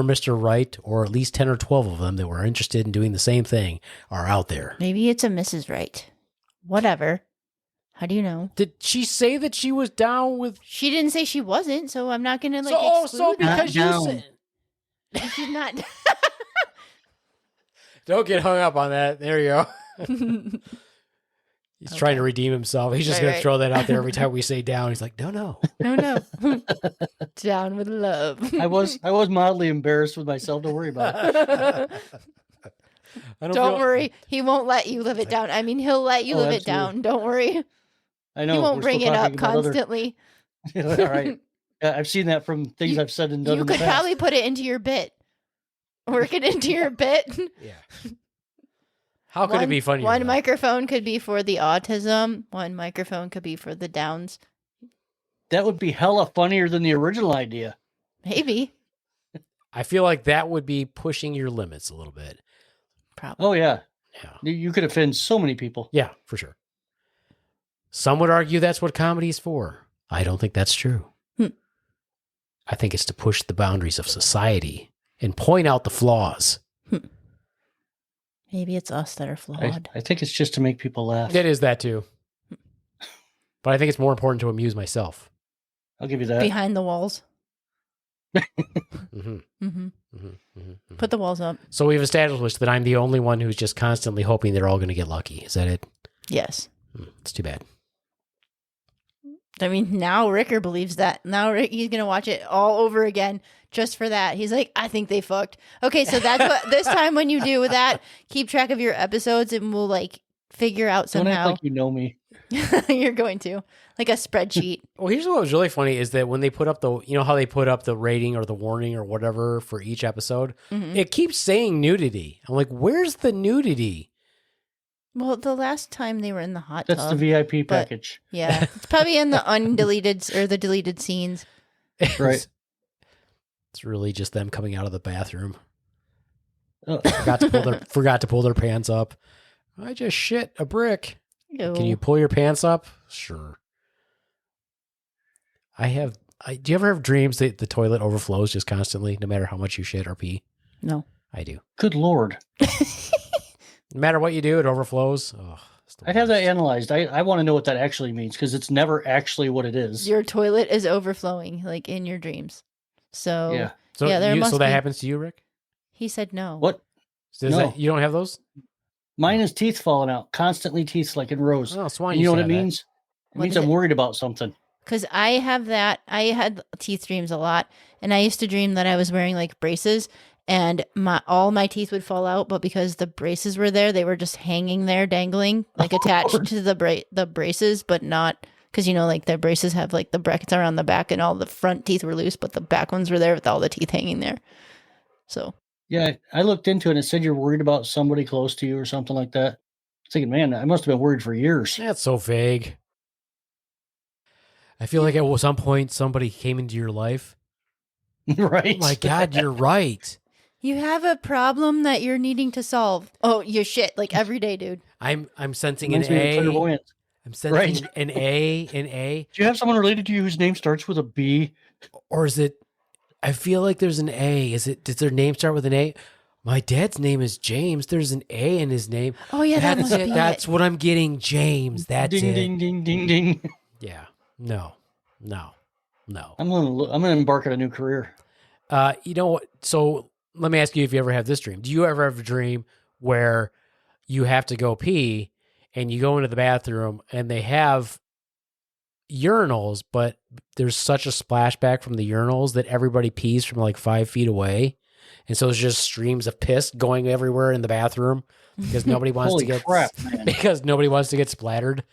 Mr. Right, or at least 10 or 12 of them that were interested in doing the same thing, are out there. Maybe it's a Mrs. Right. Whatever. How do you know? Did she say that she was down with... She didn't say she wasn't, so I'm not going to like exclude so her. because you Not said... She's not. Don't get hung up on that. There you go. He's trying to redeem himself. He's just going to throw that out there every time we say down. He's like, no. No. Down with love. I was mildly embarrassed with myself. Don't worry about it. Don't worry. He won't let you live it down. I mean, he'll let you live it down. Don't worry. I know. He won't we're bring still it up talking about constantly. All right. I've seen that from things I've said and done You in the could past. probably put it into your bit. Work it into your bit. Yeah. How could it be funny? One microphone could be for the autism. One microphone could be for the downs. That would be hella funnier than the original idea. Maybe. I feel like that would be pushing your limits a little bit. Probably. Oh, yeah. Yeah. You could offend so many people. Yeah, for sure. Some would argue that's what comedy is for. I don't think that's true. I think it's to push the boundaries of society and point out the flaws. Maybe it's us that are flawed. I think it's just to make people laugh. It is that too. But I think it's more important to amuse myself. I'll give you that. Behind the walls. Mm-hmm. Mm-hmm. Mm-hmm. Put the walls up. So we've established that I'm the only one who's just constantly hoping they're all going to get lucky. Is that it? Yes. It's too bad. I mean, now Ricker believes that. Now he's going to watch it all over again just for that. He's like, I think they fucked. Okay, so that's what this time when you do that, keep track of your episodes and we'll like figure out Don't somehow. act like you know me. You're going to. Like a spreadsheet. Well, here's what was really funny is that when they put up how they put up the rating or the warning or whatever for each episode, it keeps saying nudity. I'm like, where's the nudity? Well, the last time they were in the hot That's tub. the VIP package. Yeah. It's probably in the undeleted or the deleted scenes. Right. It's really just them coming out of the bathroom. Oh. Forgot to pull their pants up. I just shit a brick. Ew. Can you pull your pants up? Sure. Do you ever have dreams that the toilet overflows just constantly, no matter how much you shit or pee? No. I do. Good Lord. No matter what you do, it overflows. Oh, I'd have that analyzed. I want to know what that actually means because it's never actually what it is. Your toilet is overflowing, like in your dreams. So, Yeah. So, yeah, there must so that be. happens to you, Rick? He said no. What? So No. you don't have those? Mine is teeth falling out. Constantly teeth like in rows. Oh, Swan. And you know what it used to have means? It What means is I'm it? worried about something. Because I have that. I had teeth dreams a lot. And I used to dream that I was wearing like braces and all my teeth would fall out. But because the braces were there, they were just hanging there, dangling, like attached to the braces, but not because, like the braces have like the brackets around the back and all the front teeth were loose, but the back ones were there with all the teeth hanging there. So. Yeah, I looked into it and it said you're worried about somebody close to you or something like that. I was thinking, man, I must have been worried for years. That's so vague. I feel like at some point somebody came into your life. Right. Oh my God, you're right. You have a problem that you're needing to solve. Oh, you shit. Like every day, dude. I'm sensing Reminds an me of A. clairvoyance. I'm sensing an A. Do you have someone related to you whose name starts with a B? Or is it, I feel like there's an A. Does their name start with an A? My dad's name is James. There's an A in his name. Oh, yeah, that That's must it. be That's it. what I'm getting, James. That's ding, it. ding, ding, ding, ding. Yeah. No. I'm gonna embark on a new career. You know what? So let me ask you if you ever have this dream. Do you ever have a dream where you have to go pee and you go into the bathroom and they have urinals, but there's such a splashback from the urinals that everybody pees from like 5 feet away. And so there's just streams of piss going everywhere in the bathroom because nobody wants Holy to get crap, man. because nobody wants to get splattered.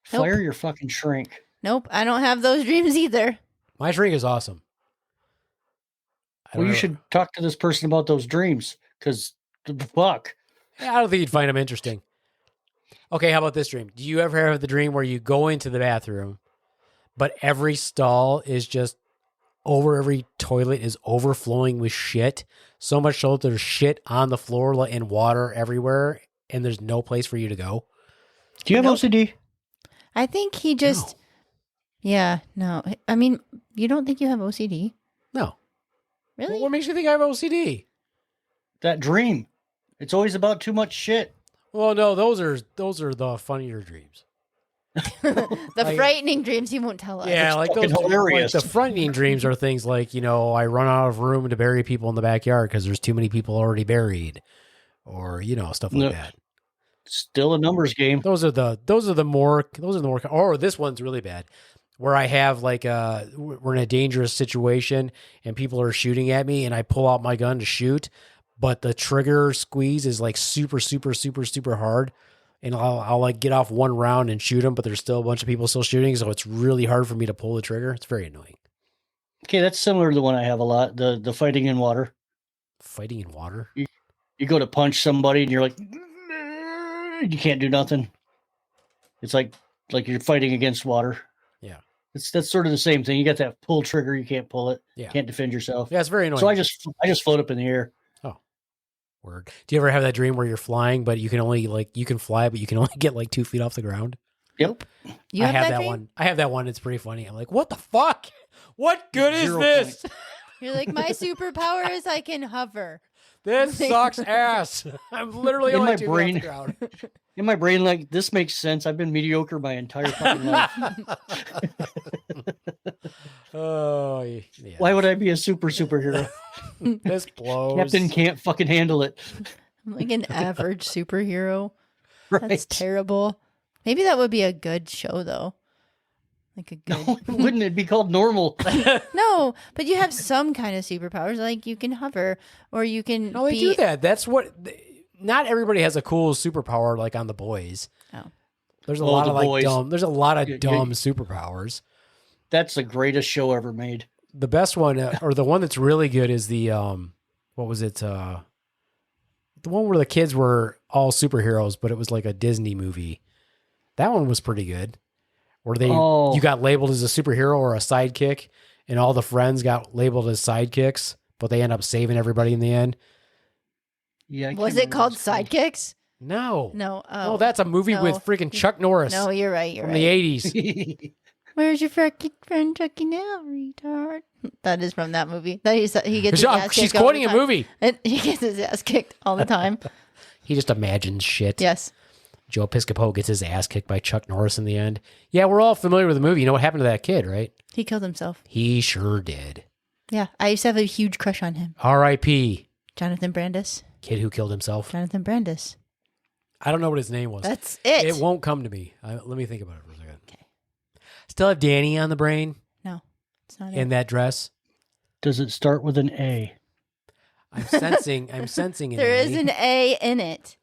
Fire your fucking shrink. Nope, I don't have those dreams either. My shrink is awesome. Well, you should talk to this person about those dreams because fuck. I don't think you'd find them interesting. Okay, how about this dream? Do you ever have the dream where you go into the bathroom, but every stall is just every toilet is overflowing with shit? So much so that there's shit on the floor and water everywhere, and there's no place for you to go. Do you have OCD? I think he just. No. Yeah, no. I mean, you don't think you have OCD? No. Really? Well, what makes you think I have OCD? That dream. It's always about too much shit. Well, no, those are the funnier dreams. The frightening dreams he won't tell us. Yeah, like those fucking hilarious. Like the frightening dreams are things like, I run out of room to bury people in the backyard because there's too many people already buried, or stuff like No. that. Still a numbers game. Those are the more. Or this one's really bad, where I have we're in a dangerous situation and people are shooting at me, and I pull out my gun to shoot, but the trigger squeeze is like super, super, super, super hard. And I'll like get off one round and shoot them, but there's still a bunch of people still shooting. So it's really hard for me to pull the trigger. It's very annoying. Okay, that's similar to the one I have a lot. The fighting in water. Fighting in water? You go to punch somebody and you're like, you can't do nothing. It's like you're fighting against water. Yeah. That's sort of the same thing. You got that pull trigger, you can't pull it. Yeah. Can't defend yourself. Yeah, it's very annoying. So I just float up in the air. Word. Do you ever have that dream where you're flying, but you can only you can fly, but you can only get like 2 feet off the ground? Yep. You I have have that that dream? one. I have that one. It's pretty funny. I'm like, what the fuck? What good is 0 this? You're like, my superpower is I can hover. This sucks ass. I'm literally In only my 2 feet off brain. the ground. In my brain, like, this makes sense. I've been mediocre my entire fucking life. Oh, yeah. Why would I be a superhero? This blows. Captain can't fucking handle it. I'm like an average superhero. Right. That's terrible. Maybe that would be a good show, though. Like a good. No, wouldn't it be called normal? No, but you have some kind of superpowers. Like you can hover, or you can. No, they do that. That's what. Not everybody has a cool superpower like on The Boys. Oh. There's a Oh, lot The of like Boys. dumb. There's a lot of Yeah, dumb superpowers. That's the greatest show ever made. The best one, or the one that's really good, is the what was it? The one where the kids were all superheroes, but it was like a Disney movie. That one was pretty good. Where you got labeled as a superhero or a sidekick, and all the friends got labeled as sidekicks, but they end up saving everybody in the end. Yeah. Was it called Sidekicks? No, No. no, that's a movie no. with freaking Chuck Norris No, you're right. You're from right. the 80s. Where's your fucking friend Chucky now, retard? That is from that movie. That he gets his ass She's kicked all quoting the a time. movie. And he gets his ass kicked all the time. He just imagines shit. Yes. Joe Piscopo gets his ass kicked by Chuck Norris in the end. Yeah, we're all familiar with the movie. You know what happened to that kid, right? He killed himself. He sure did. Yeah. I used to have a huge crush on him. R.I.P. Jonathan Brandis. Kid who killed himself. Jonathan Brandis. I don't know what his name was. That's it. It won't come to me. Let me think about it for a second. Okay. Still have Danny on the brain No, it's not in it. that dress. Does it start with an A? I'm sensing an There A. is an A in it.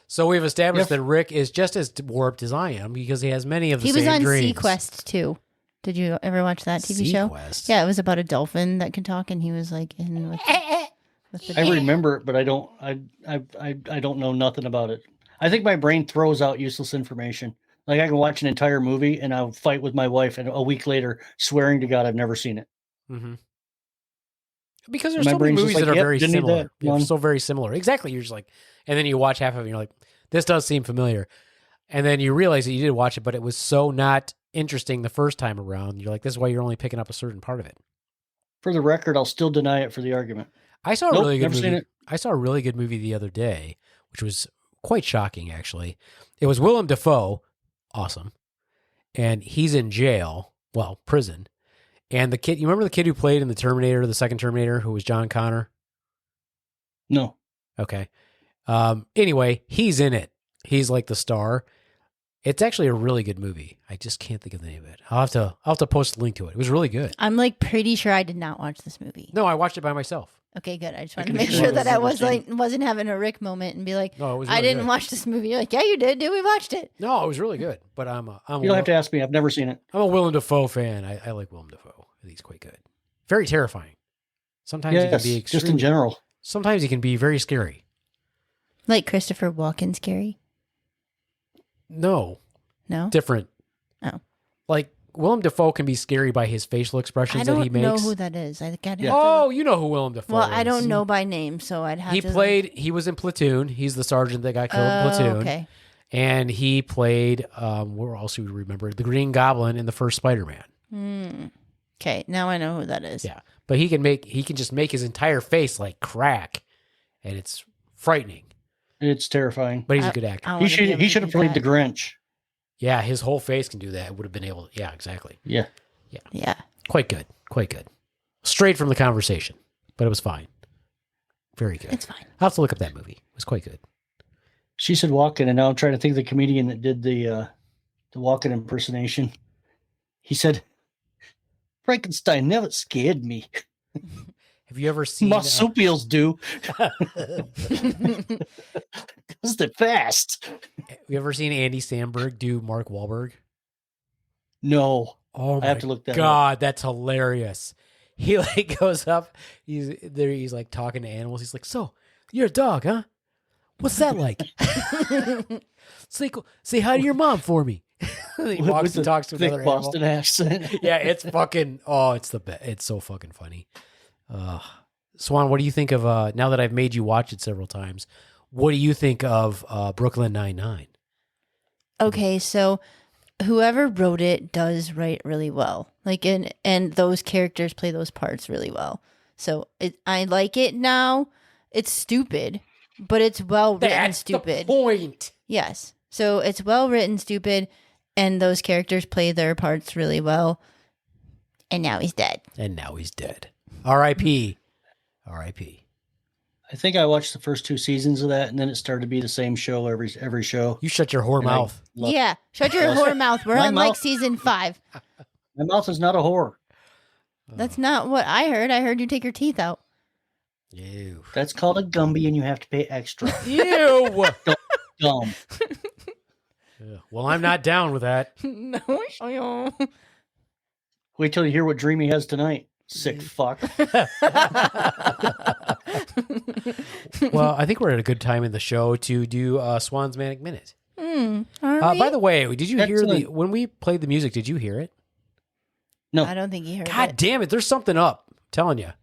So we've established Yep. that Rick is just as warped as I am because he has many of the He was same on dreams. Sequest too. Did you ever watch that TV show? Sequest? Yeah, it was about a dolphin that can talk, and he was like in with the I remember it, but I don't. I don't know nothing about it. I think my brain throws out useless information. Like I can watch an entire movie and I'll fight with my wife, and a week later, swearing to God, I've never seen it. Mm-hmm. Because there's My so many brain's just movies like, that are yep, very didn't need similar. that They're one. so very similar. Exactly. You're just like, and then you watch half of it and you're like, this does seem familiar. And then you realize that you did watch it, but it was so not interesting the first time around. You're like, this is why you're only picking up a certain part of it. For the record, I'll still deny it for the argument. I saw a Nope, really good never seen movie. it. I saw a really good movie the other day, which was quite shocking, actually. It was Willem Dafoe. Awesome. And he's in jail. Well, prison. And the kid, you remember the kid who played in the Terminator, the second Terminator, who was John Connor? No. Okay. Anyway, he's in it. He's like the star. It's actually a really good movie. I just can't think of the name of it. I'll have to post a link to it. It was really good. I'm like pretty sure I did not watch this movie. No, I watched it by myself. Okay, good. I just wanted can to make sure sure it that was I was interesting. wasn't having a Rick moment and be like, No, it was I really didn't good. watch this movie. You're like, yeah, you did. Dude, we watched it. No, it was really good. But I'm You don't have to ask me. I've never seen it. I'm a Willem Dafoe fan. I like Willem Dafoe. I think he's quite good. Very terrifying. Sometimes he can Yes, be just in extremely, general. sometimes he can be very scary. Like Christopher Walken scary. No, No? different. Oh. Like Willem Dafoe can be scary by his facial expressions I that don't he makes. know who that is. I gotta Yeah. have to Oh, look. you know who Willem Dafoe Well, is. I don't know by name, so I'd have He to. he was in Platoon. He's the sergeant that got killed in Platoon. Okay. And he played, where else do we remember? The Green Goblin in the first Spider-Man. Okay, now I know who that is. Yeah. But he can just make his entire face like crack. And it's frightening. It's terrifying. But he's a good actor. I He wanna be should able he to should have do played the that. Grinch. Yeah, his whole face can do that. Would have been able to, yeah, exactly. Yeah. Yeah. Quite good. Quite good. Straight from the conversation. But it was fine. Very good. It's fine. I'll have to look up that movie. It was quite good. She said Walken, and now I'm trying to think of the comedian that did the Walken impersonation. He said, Frankenstein never scared me. Have you ever seen Marsupials do. Because they're fast. have you ever seen Andy Samberg do Mark Wahlberg? No. Oh I my have to look that up. God, that's hilarious. He like goes up, he's like talking to animals. He's like, "So, you're a dog, huh? What's that like?" say hi to your mom for me. And he walks With and the talks to thick another Boston animal. accent. Yeah, it's fucking it's the best. It's so fucking funny. Swan, what do you think of now that I've made you watch it several times? What do you think of Brooklyn Nine-Nine? Okay, so whoever wrote it does write really well. Like, and those characters play those parts really well. So I like it now. It's stupid, but it's well written. That's stupid. the point. Yes. So it's well written, stupid, and those characters play their parts really well. And now he's dead. R.I.P. R.I.P. I think I watched the first 2 seasons of that, and then it started to be the same show every show. You shut your whore mouth. Yeah. Shut your whore mouth. We're My on mouth- like season 5. My mouth is not a whore. That's not what I heard. I heard you take your teeth out. Ew. That's called a Gumby, and you have to pay extra. Ew. Dumb. Well, I'm not down with that. No. Wait till you hear what Dreamy has tonight. Sick fuck. Well, I think we're at a good time in the show to do Swan's Manic Minute. By the way, did you hear when we played the music? Did you hear it? No. I don't think he heard God it. damn it! There's something up. I'm telling you.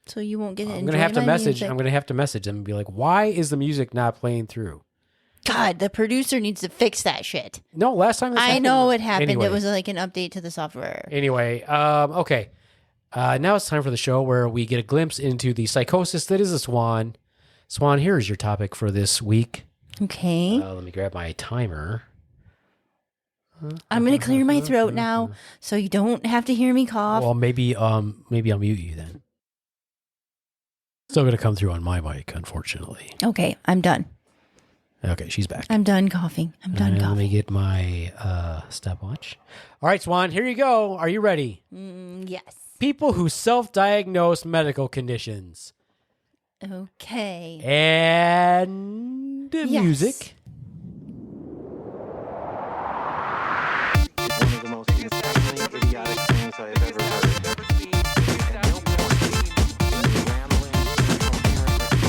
So you won't get it. I'm gonna have to message. I'm gonna have to message them and be like, "Why is the music not playing through?" God, the producer needs to fix that shit. No, last time I know it happened. Anyway. It was like an update to the software. Anyway, okay. Now it's time for the show where we get a glimpse into the psychosis that is a Swan. Swan, here is your topic for this week. Okay. Let me grab my timer. I'm going to clear my throat now so you don't have to hear me cough. Well, maybe I'll mute you then. Still going to come through on my mic, unfortunately. Okay, I'm done. Okay, she's back. I'm done coughing. I'm done coughing. Let me get my stopwatch. All right, Swan, here you go. Are you ready? Yes. People who self-diagnose medical conditions. Okay. And music. It's one of the most insanely idiotic things I have ever heard. At no point in the rambling, coherent response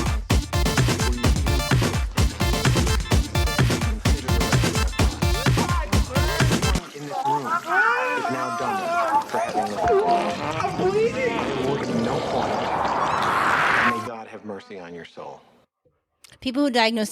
were you even consider the rest of my thoughts. Everyone in this room is now dumber for having listened. There was no point. And may God have mercy on your soul. People who diagnose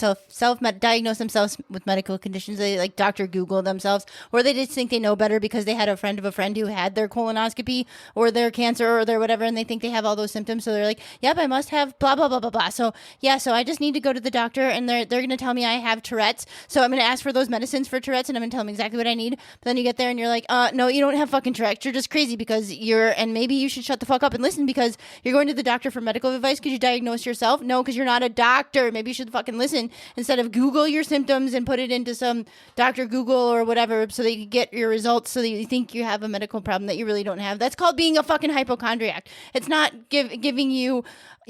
themselves with medical conditions, they like Dr. Google themselves, or they just think they know better because they had a friend of a friend who had their colonoscopy or their cancer or their whatever, and they think they have all those symptoms. So they're like, yep, I must have blah, blah, blah, blah, blah. So yeah, so I just need to go to the doctor and they're going to tell me I have Tourette's. So I'm going to ask for those medicines for Tourette's and I'm going to tell them exactly what I need. But then you get there and you're like, no, you don't have fucking Tourette's. You're just crazy and maybe you should shut the fuck up and listen because you're going to the doctor for medical advice because you diagnose yourself. No, because you're not a doctor. Maybe you should fucking listen instead of Google your symptoms and put it into some Dr. Google or whatever so that you can get your results so that you think you have a medical problem that you really don't have. That's called being a fucking hypochondriac. It's not giving you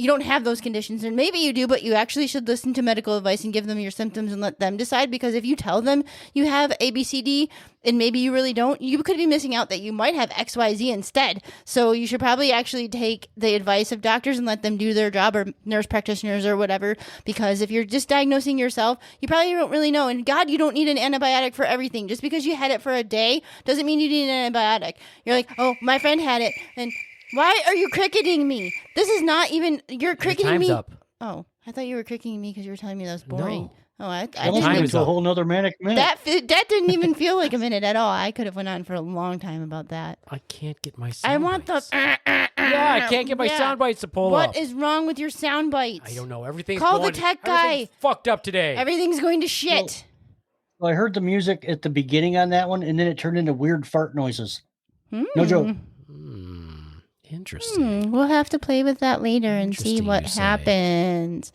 don't have those conditions, and maybe you do, but you actually should listen to medical advice and give them your symptoms and let them decide, because if you tell them you have ABCD and maybe you really don't, you could be missing out that you might have XYZ instead. So you should probably actually take the advice of doctors and let them do their job, or nurse practitioners or whatever, because if you're just diagnosing yourself, you probably don't really know. And God, you don't need an antibiotic for everything. Just because you had it for a day doesn't mean you need an antibiotic. You're like, oh, my friend had it, and why are you cricketing me? This is not even, you're cricketing Time's me. up. Oh, I thought you were cricketing me because you were telling me that was boring. No. Oh, I That didn't time even, is to a up. whole nother manic minute. that didn't even feel like a minute at all. I could have went on for a long time about that. I can't get my sound I want bites. the. Yeah, I can't get my sound bites to pull up. What is wrong with your sound bites? I don't know. Everything's Call the going, tech guy. everything's fucked up today. Everything's going to shit. Well, I heard the music at the beginning on that one, and then it turned into weird fart noises. No joke. Interesting. We'll have to play with that later and see Interesting, what you say. happens.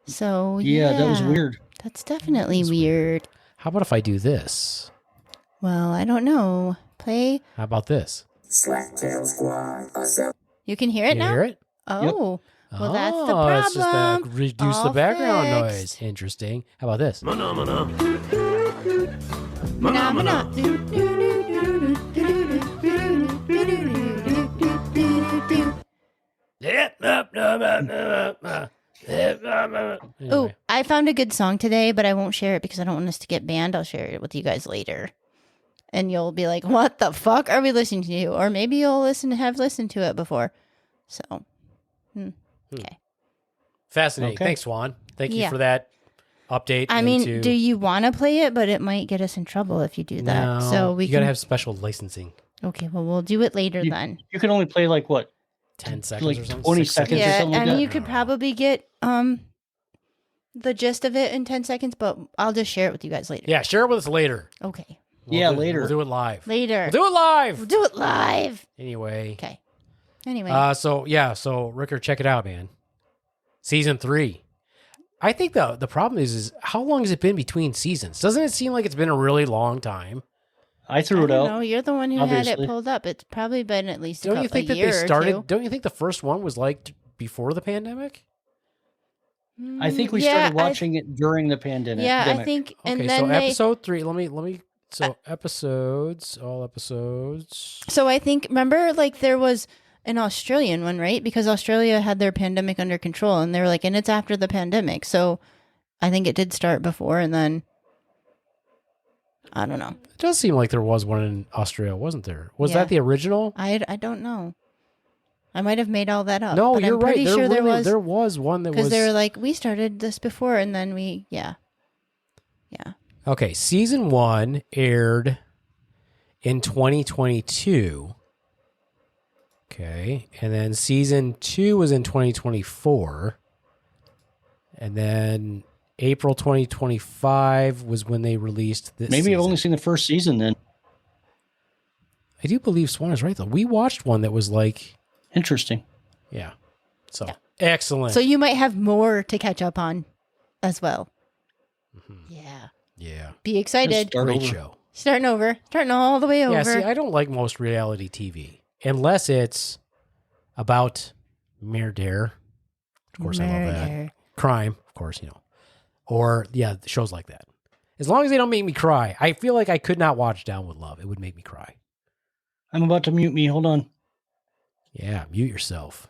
So Yeah, that was weird. That's definitely weird. How about if I do this? Well, I don't know. Play. How about this? Slacktail Squad, assemble. You can hear it Can you now? hear it? Oh. Well, that's the Oh, problem. it's just reduce the All background fixed. noise. Interesting. How about this? Oh, I found a good song today, but I won't share it because I don't want us to get banned. I'll share it with you guys later. And you'll be like, what the fuck are we listening to? Or maybe you'll have listened to it before. So, okay. Fascinating. Okay. Thanks, Swan. Thank you Yeah. for that update. I mean, into... do you want to play it? But it might get us in trouble if you do that. No, So we you gotta have special licensing. Okay, well, we'll do it later then. You can only play like what? 10 seconds Like or something? 20 6 seconds or Yeah, something like I mean, that? you could probably get the gist of it in 10 seconds, but I'll just share it with you guys later. Yeah, share it with us later. Okay. Yeah, later. We'll do it live. Later. We'll do it live. We'll do it live. Anyway. Okay. Anyway. So Ricker, check it out, man. Season 3. I think the problem is how long has it been between seasons? Doesn't it seem like it's been a really long time? I threw it out. No, you're the one who had obviously. it pulled up. It's probably been at least Don't you think a that year they or started? two. Don't you think the first one was like before the pandemic? I think we started watching it during the pandemic. Yeah, I think, and Okay, then so they. episode 3. Let me. So episodes, all episodes. So I think, remember, like there was an Australian one, right? Because Australia had their pandemic under control, and they were like, and it's after the pandemic. So I think it did start before, and then I don't know. It does seem like there was one in Australia, wasn't there? Was Yeah. that the original? I don't know. I might have made all that up. No, but you're I'm pretty right. sure There was one that was. because they were like, we started this before, and then yeah. Okay, season 1 aired in 2022. Okay, and then season 2 was in 2024. And then April 2025 was when they released this. maybe I've season. only seen the first season then. I do believe Swan is right, though. We watched one that was like, Interesting. yeah. So, excellent. So you might have more to catch up on as well. Yeah. yeah, Be excited. Start great over. show. Starting all the way over. Yeah, see, I don't like most reality TV unless it's about murder. Of course, I love that. Murder. Crime, of course, or shows like that. As long as they don't make me cry, I feel like I could not watch Down with Love. It would make me cry. I'm about to mute me. Hold on. Yeah, mute yourself.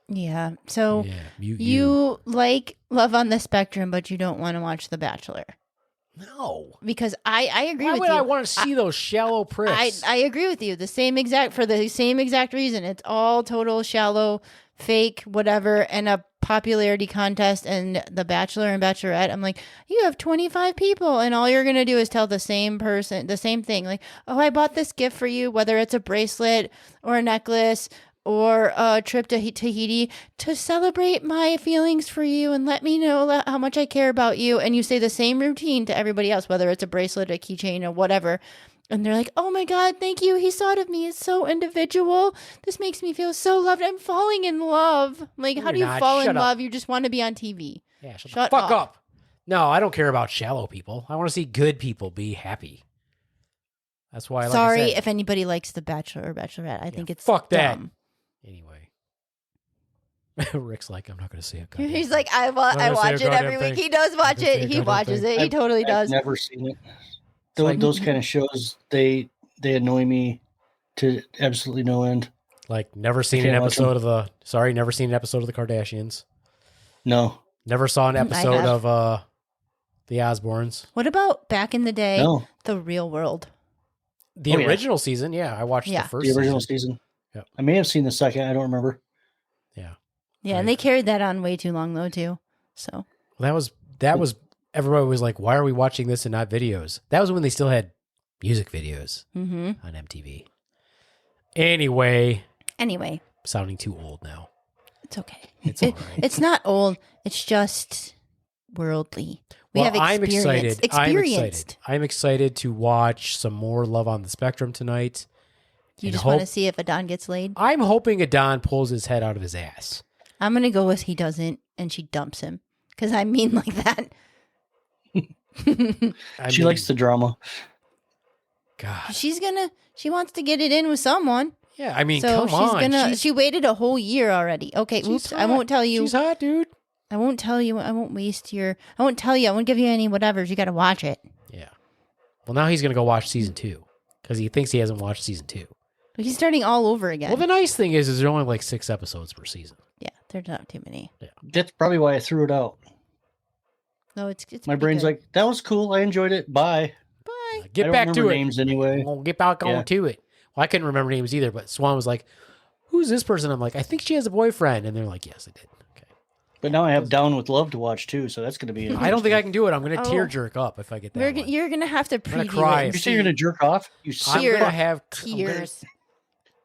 Yeah. So Yeah, mute you like Love on the Spectrum, but you don't want to watch The Bachelor. No. Because I agree Why with would you. I want to see those shallow pricks? I agree with you. For the same exact reason. It's all total shallow, fake, whatever, and a popularity contest and The Bachelor and Bachelorette. I'm like, you have 25 people and all you're going to do is tell the same person, the same thing. Like, oh, I bought this gift for you, whether it's a bracelet or a necklace or a trip to Tahiti to celebrate my feelings for you and let me know how much I care about you. And you say the same routine to everybody else, whether it's a bracelet, a keychain, or whatever. And they're like, oh my God, thank you. He thought of me. It's so individual. This makes me feel so loved. I'm falling in love. Like, how You're do you not. fall Shut in up. love? You just want to be on TV. Yeah, shut Shut the fuck up. up. No, I don't care about shallow people. I want to see good people be happy. That's why. Like I Sorry said, if anybody likes The Bachelor or Bachelorette. I think it's fuck that. dumb. Anyway, Rick's like, I'm not going to say it. goddamn He's thing. like, I I'm not gonna watch say a it every goddamn week. thing. He does watch gonna say a it. He goddamn watches thing. it. He totally I've does. never seen it. like- Those kind of shows, they annoy me to absolutely no end. Like, never seen an Can't watch episode of never seen an episode of the Kardashians. No, Never saw an episode have. of the Osbournes. What about back in the day, no. The Real World? The Oh, yeah. original season, yeah, I watched Yeah. the first The original season. season. Yep. I may have seen the second. I don't remember. Yeah. Yeah, Right. and they carried that on way too long though too. So That was everybody was like, why are we watching this and not videos? That was when they still had music videos on MTV. Anyway, sounding too old now. it's okay. It's all right. It's not old. It's just worldly. We have I'm experience. excited. I'm excited to watch some more Love on the Spectrum tonight. You and just want to hope- see if Adon gets laid. I'm hoping Adon pulls his head out of his ass. I'm gonna go with he doesn't, and she dumps him because I mean like that. She likes the drama. God. She wants to get it in with someone. Yeah, I mean, So come on. she waited a whole year already. Okay, She's oops. I hot. won't tell you. She's hot, dude. I won't tell you. I won't waste your. I won't tell you. I won't give you any whatevers. You got to watch it. Yeah. Well, now he's going to go watch season 2 because he thinks he hasn't watched season 2. He's starting all over again. Well, the nice thing is there's only like 6 episodes per season. Yeah, there's not too many. That's probably why I threw it out. No, it's My pretty brain's good. like, that was cool. I enjoyed it. Bye. Bye. I Get don't back remember to it. names anyway. We'll get back on Yeah. to it. Well, I couldn't remember names either, but Swan was like, who's this person? I'm like, I think she has a boyfriend. And they're like, yes, I did. Okay. But now I have Down with Love to watch too, so that's going to be. I don't think I can do it. I'm going to Oh. tear jerk up if I get that. One. You're gonna have to I'm gonna preview cry. it. You say you're going to jerk off? You I'm Tears. going to have tears.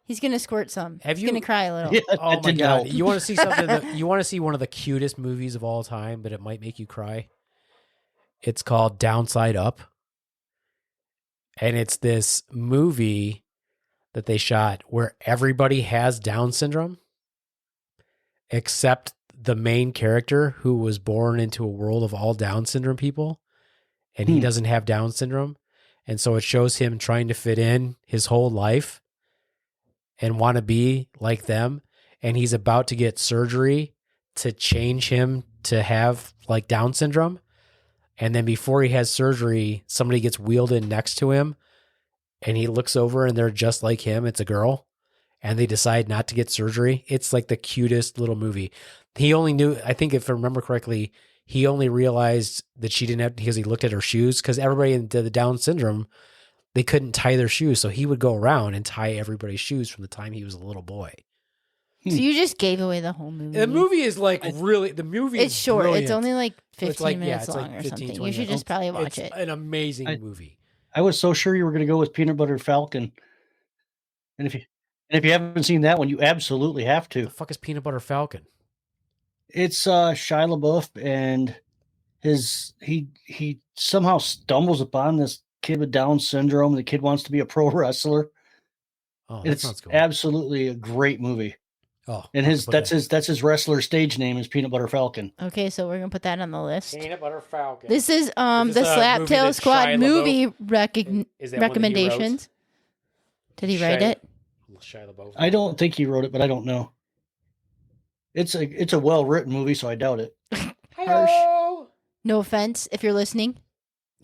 He's gonna squirt some. Have He's you- gonna cry a little. Yeah, Oh that my didn't god! help. You want to see something? You want to see one of the cutest movies of all time, but it might make you cry. It's called Downside Up, and it's this movie that they shot where everybody has Down syndrome, except the main character who was born into a world of all Down syndrome people, and he doesn't have Down syndrome, and so it shows him trying to fit in his whole life and want to be like them. And he's about to get surgery to change him to have like Down syndrome. And then before he has surgery, somebody gets wheeled in next to him and he looks over and they're just like him. It's a girl and they decide not to get surgery. It's like the cutest little movie. He only knew, I think if I remember correctly, he only realized that she didn't have, because he looked at her shoes, because everybody in the Down syndrome, they couldn't tie their shoes. So he would go around and tie everybody's shoes from the time he was a little boy. So you just gave away the whole movie. The movie is like really, the movie It's is short. brilliant. It's only like So 15 it's like, minutes it's long like or 15, something. 20 You should minutes. just probably watch It's it. an amazing movie. I was so sure you were going to go with Peanut Butter Falcon, and if you haven't seen that one, you absolutely have The to. fuck is Peanut Butter Falcon? It's Shia LaBeouf, and he somehow stumbles upon this kid with Down syndrome. The kid wants to be a pro wrestler. Oh, that It's sounds cool. absolutely a great movie. Oh, And that's his wrestler stage name is Peanut Butter Falcon. Okay, so we're gonna put that on the list. Peanut Butter Falcon. This is Is the this a Slap movie Tail that Squad Shia movie Is that one that he recommendations. Did he write Shia- it? Shia LaBeouf. I don't think he wrote it, but I don't know. It's a well written movie, so I doubt it. Hello. No offense if you're listening.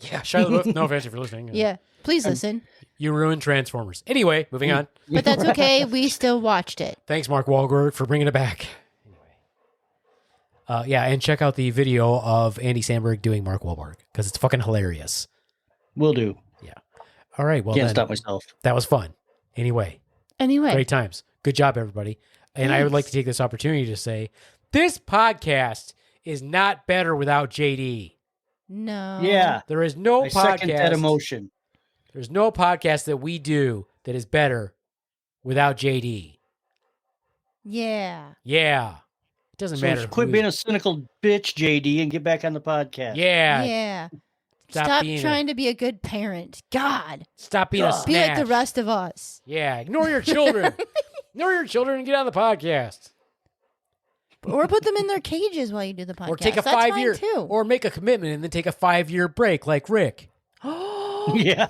Yeah, Shia LaBeouf. No offense if you're listening. Yeah, please listen. You ruined Transformers. Anyway, moving on. But that's okay. We still watched it. Thanks, Mark Wahlberg, for bringing it back. Anyway. Yeah, and check out the video of Andy Samberg doing Mark Wahlberg, because it's fucking hilarious. Will do. All right, well Can't then, stop myself. that was fun. Anyway, Anyway, great times. Good job, everybody. And I would like to take this opportunity to say, this podcast is not better without JD. no. Yeah, There is no I second that podcast. emotion. There's no podcast that we do that is better without JD. Yeah. Yeah. It doesn't So matter. quit who- being a cynical bitch, JD, and get back on the podcast. Yeah. Yeah. Stop Stop being trying to be a good parent. God. Stop being a Be like the snatch. rest of us. Yeah. Ignore your children. Ignore your children and get on the podcast. Or put them in their cages while you do the podcast. Or take a That's fine 5-year too. or make a commitment and then take a 5-year break like Rick. Yeah.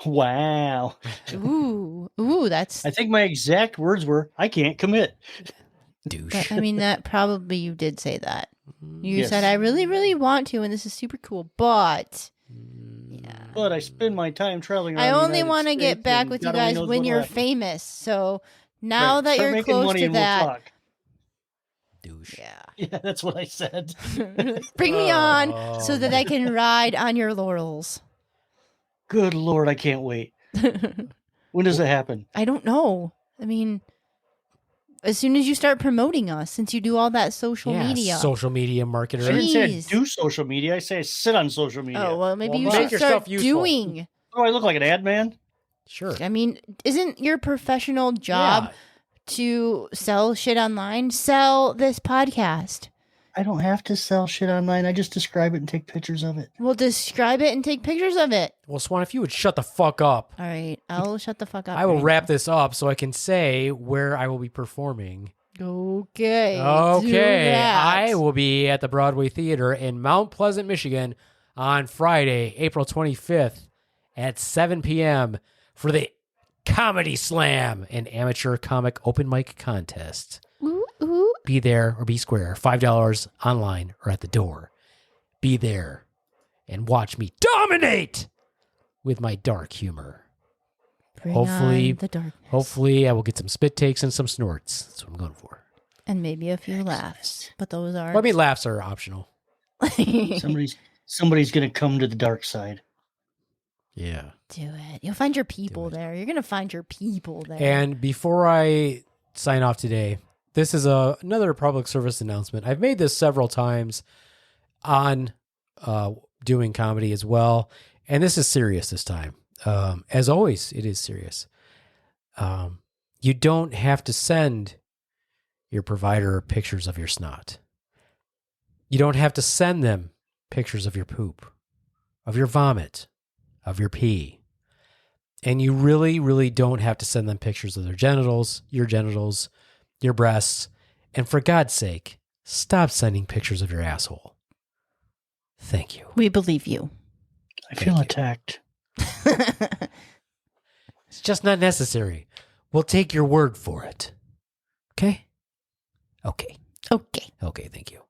Wow. Ooh, that's. I think my exact words were, I can't commit. Douche. I mean, that probably you did say that. You Yes. said, I really, really want to, and this is super cool, but. Yeah. But I spend my time traveling around I the only United want to get States, back and with you God only guys knows when what'll you're happen. famous. So now Right. that Start you're making close money to and we'll that. talk. Douche. Yeah. Yeah, that's what I said. Bring me on so that I can ride on your laurels. Good Lord, I can't wait. When does it happen? I don't know. I mean, as soon as you start promoting us, since you do all that social Yeah, media. social media I marketer. didn't say I Jeez. do social media. I say I sit on social media. Oh, well, maybe Well, you make should yourself start useful. doing. Do I look like an ad man? Sure. I mean, isn't your professional job Yeah. to sell shit online? Sell this podcast. I don't have to sell shit online. I just describe it and take pictures of it. We'll describe it and take pictures of it. Well, Swan, if you would shut the fuck up, All right, I'll shut the fuck up. I will right wrap this up so I can say where I will be performing. now. Okay. do Okay. that. I will be at the Broadway Theater in Mount Pleasant, Michigan on Friday, April 25th at 7 p.m. for the Comedy Slam, an amateur comic open mic contest. Ooh, ooh. Be there or be square. $5 online or at the door. Be there and watch me dominate with my dark humor. Bring Hopefully- on the darkness. Hopefully, I will get some spit takes and some snorts. That's what I'm going for. And maybe a few laughs. But those are. Well, I mean, laughs are optional. Somebody's gonna come to the dark side. Yeah. Do it. You'll find your people there. You're going to find your people there. And before I sign off today, this is another public service announcement. I've made this several times on doing comedy as well, and this is serious this time. As always, it is serious. You don't have to send your provider pictures of your snot. You don't have to send them pictures of your poop, of your vomit, of your pee. And you really, really don't have to send them pictures of their genitals, your breasts. And for God's sake, stop sending pictures of your asshole. Thank you. We believe you. I feel attacked. It's just not necessary. We'll take your word for it. Okay? Okay. Okay. Okay, thank you.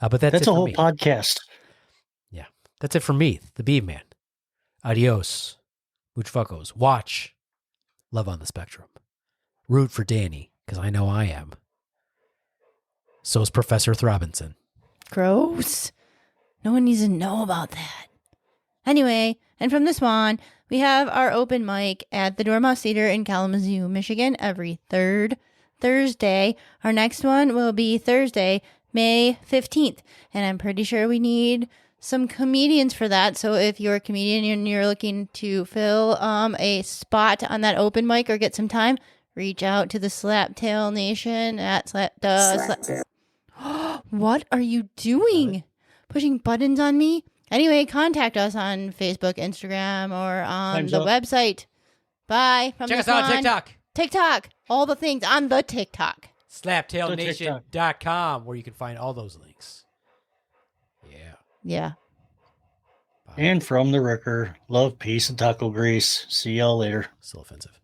But that's That's it a for whole me. podcast. Yeah. That's it for me, the Beaveman. Adios. Mooch fuckos. Watch Love on the Spectrum. Root for Danny, because I know I am. So is Professor Throbinson. Gross. No one needs to know about that. Anyway, and from the Swan, we have our open mic at the Dormouse Theater in Kalamazoo, Michigan, every third Thursday. Our next one will be Thursday, May 15th. And I'm pretty sure we need some comedians for that. So if you're a comedian and you're looking to fill a spot on that open mic or get some time, reach out to the Slaptail Nation at What are you doing? Pushing buttons on me? Anyway, contact us on Facebook, Instagram, or on Time's the up. website. Bye. From Check the us out on Swan. TikTok. TikTok. All the things on the TikTok. Slaptailnation.com, where you can find all those links. Yeah. Yeah. Bye. And from the Ricker, love, peace, and taco grease. See y'all later. Still offensive.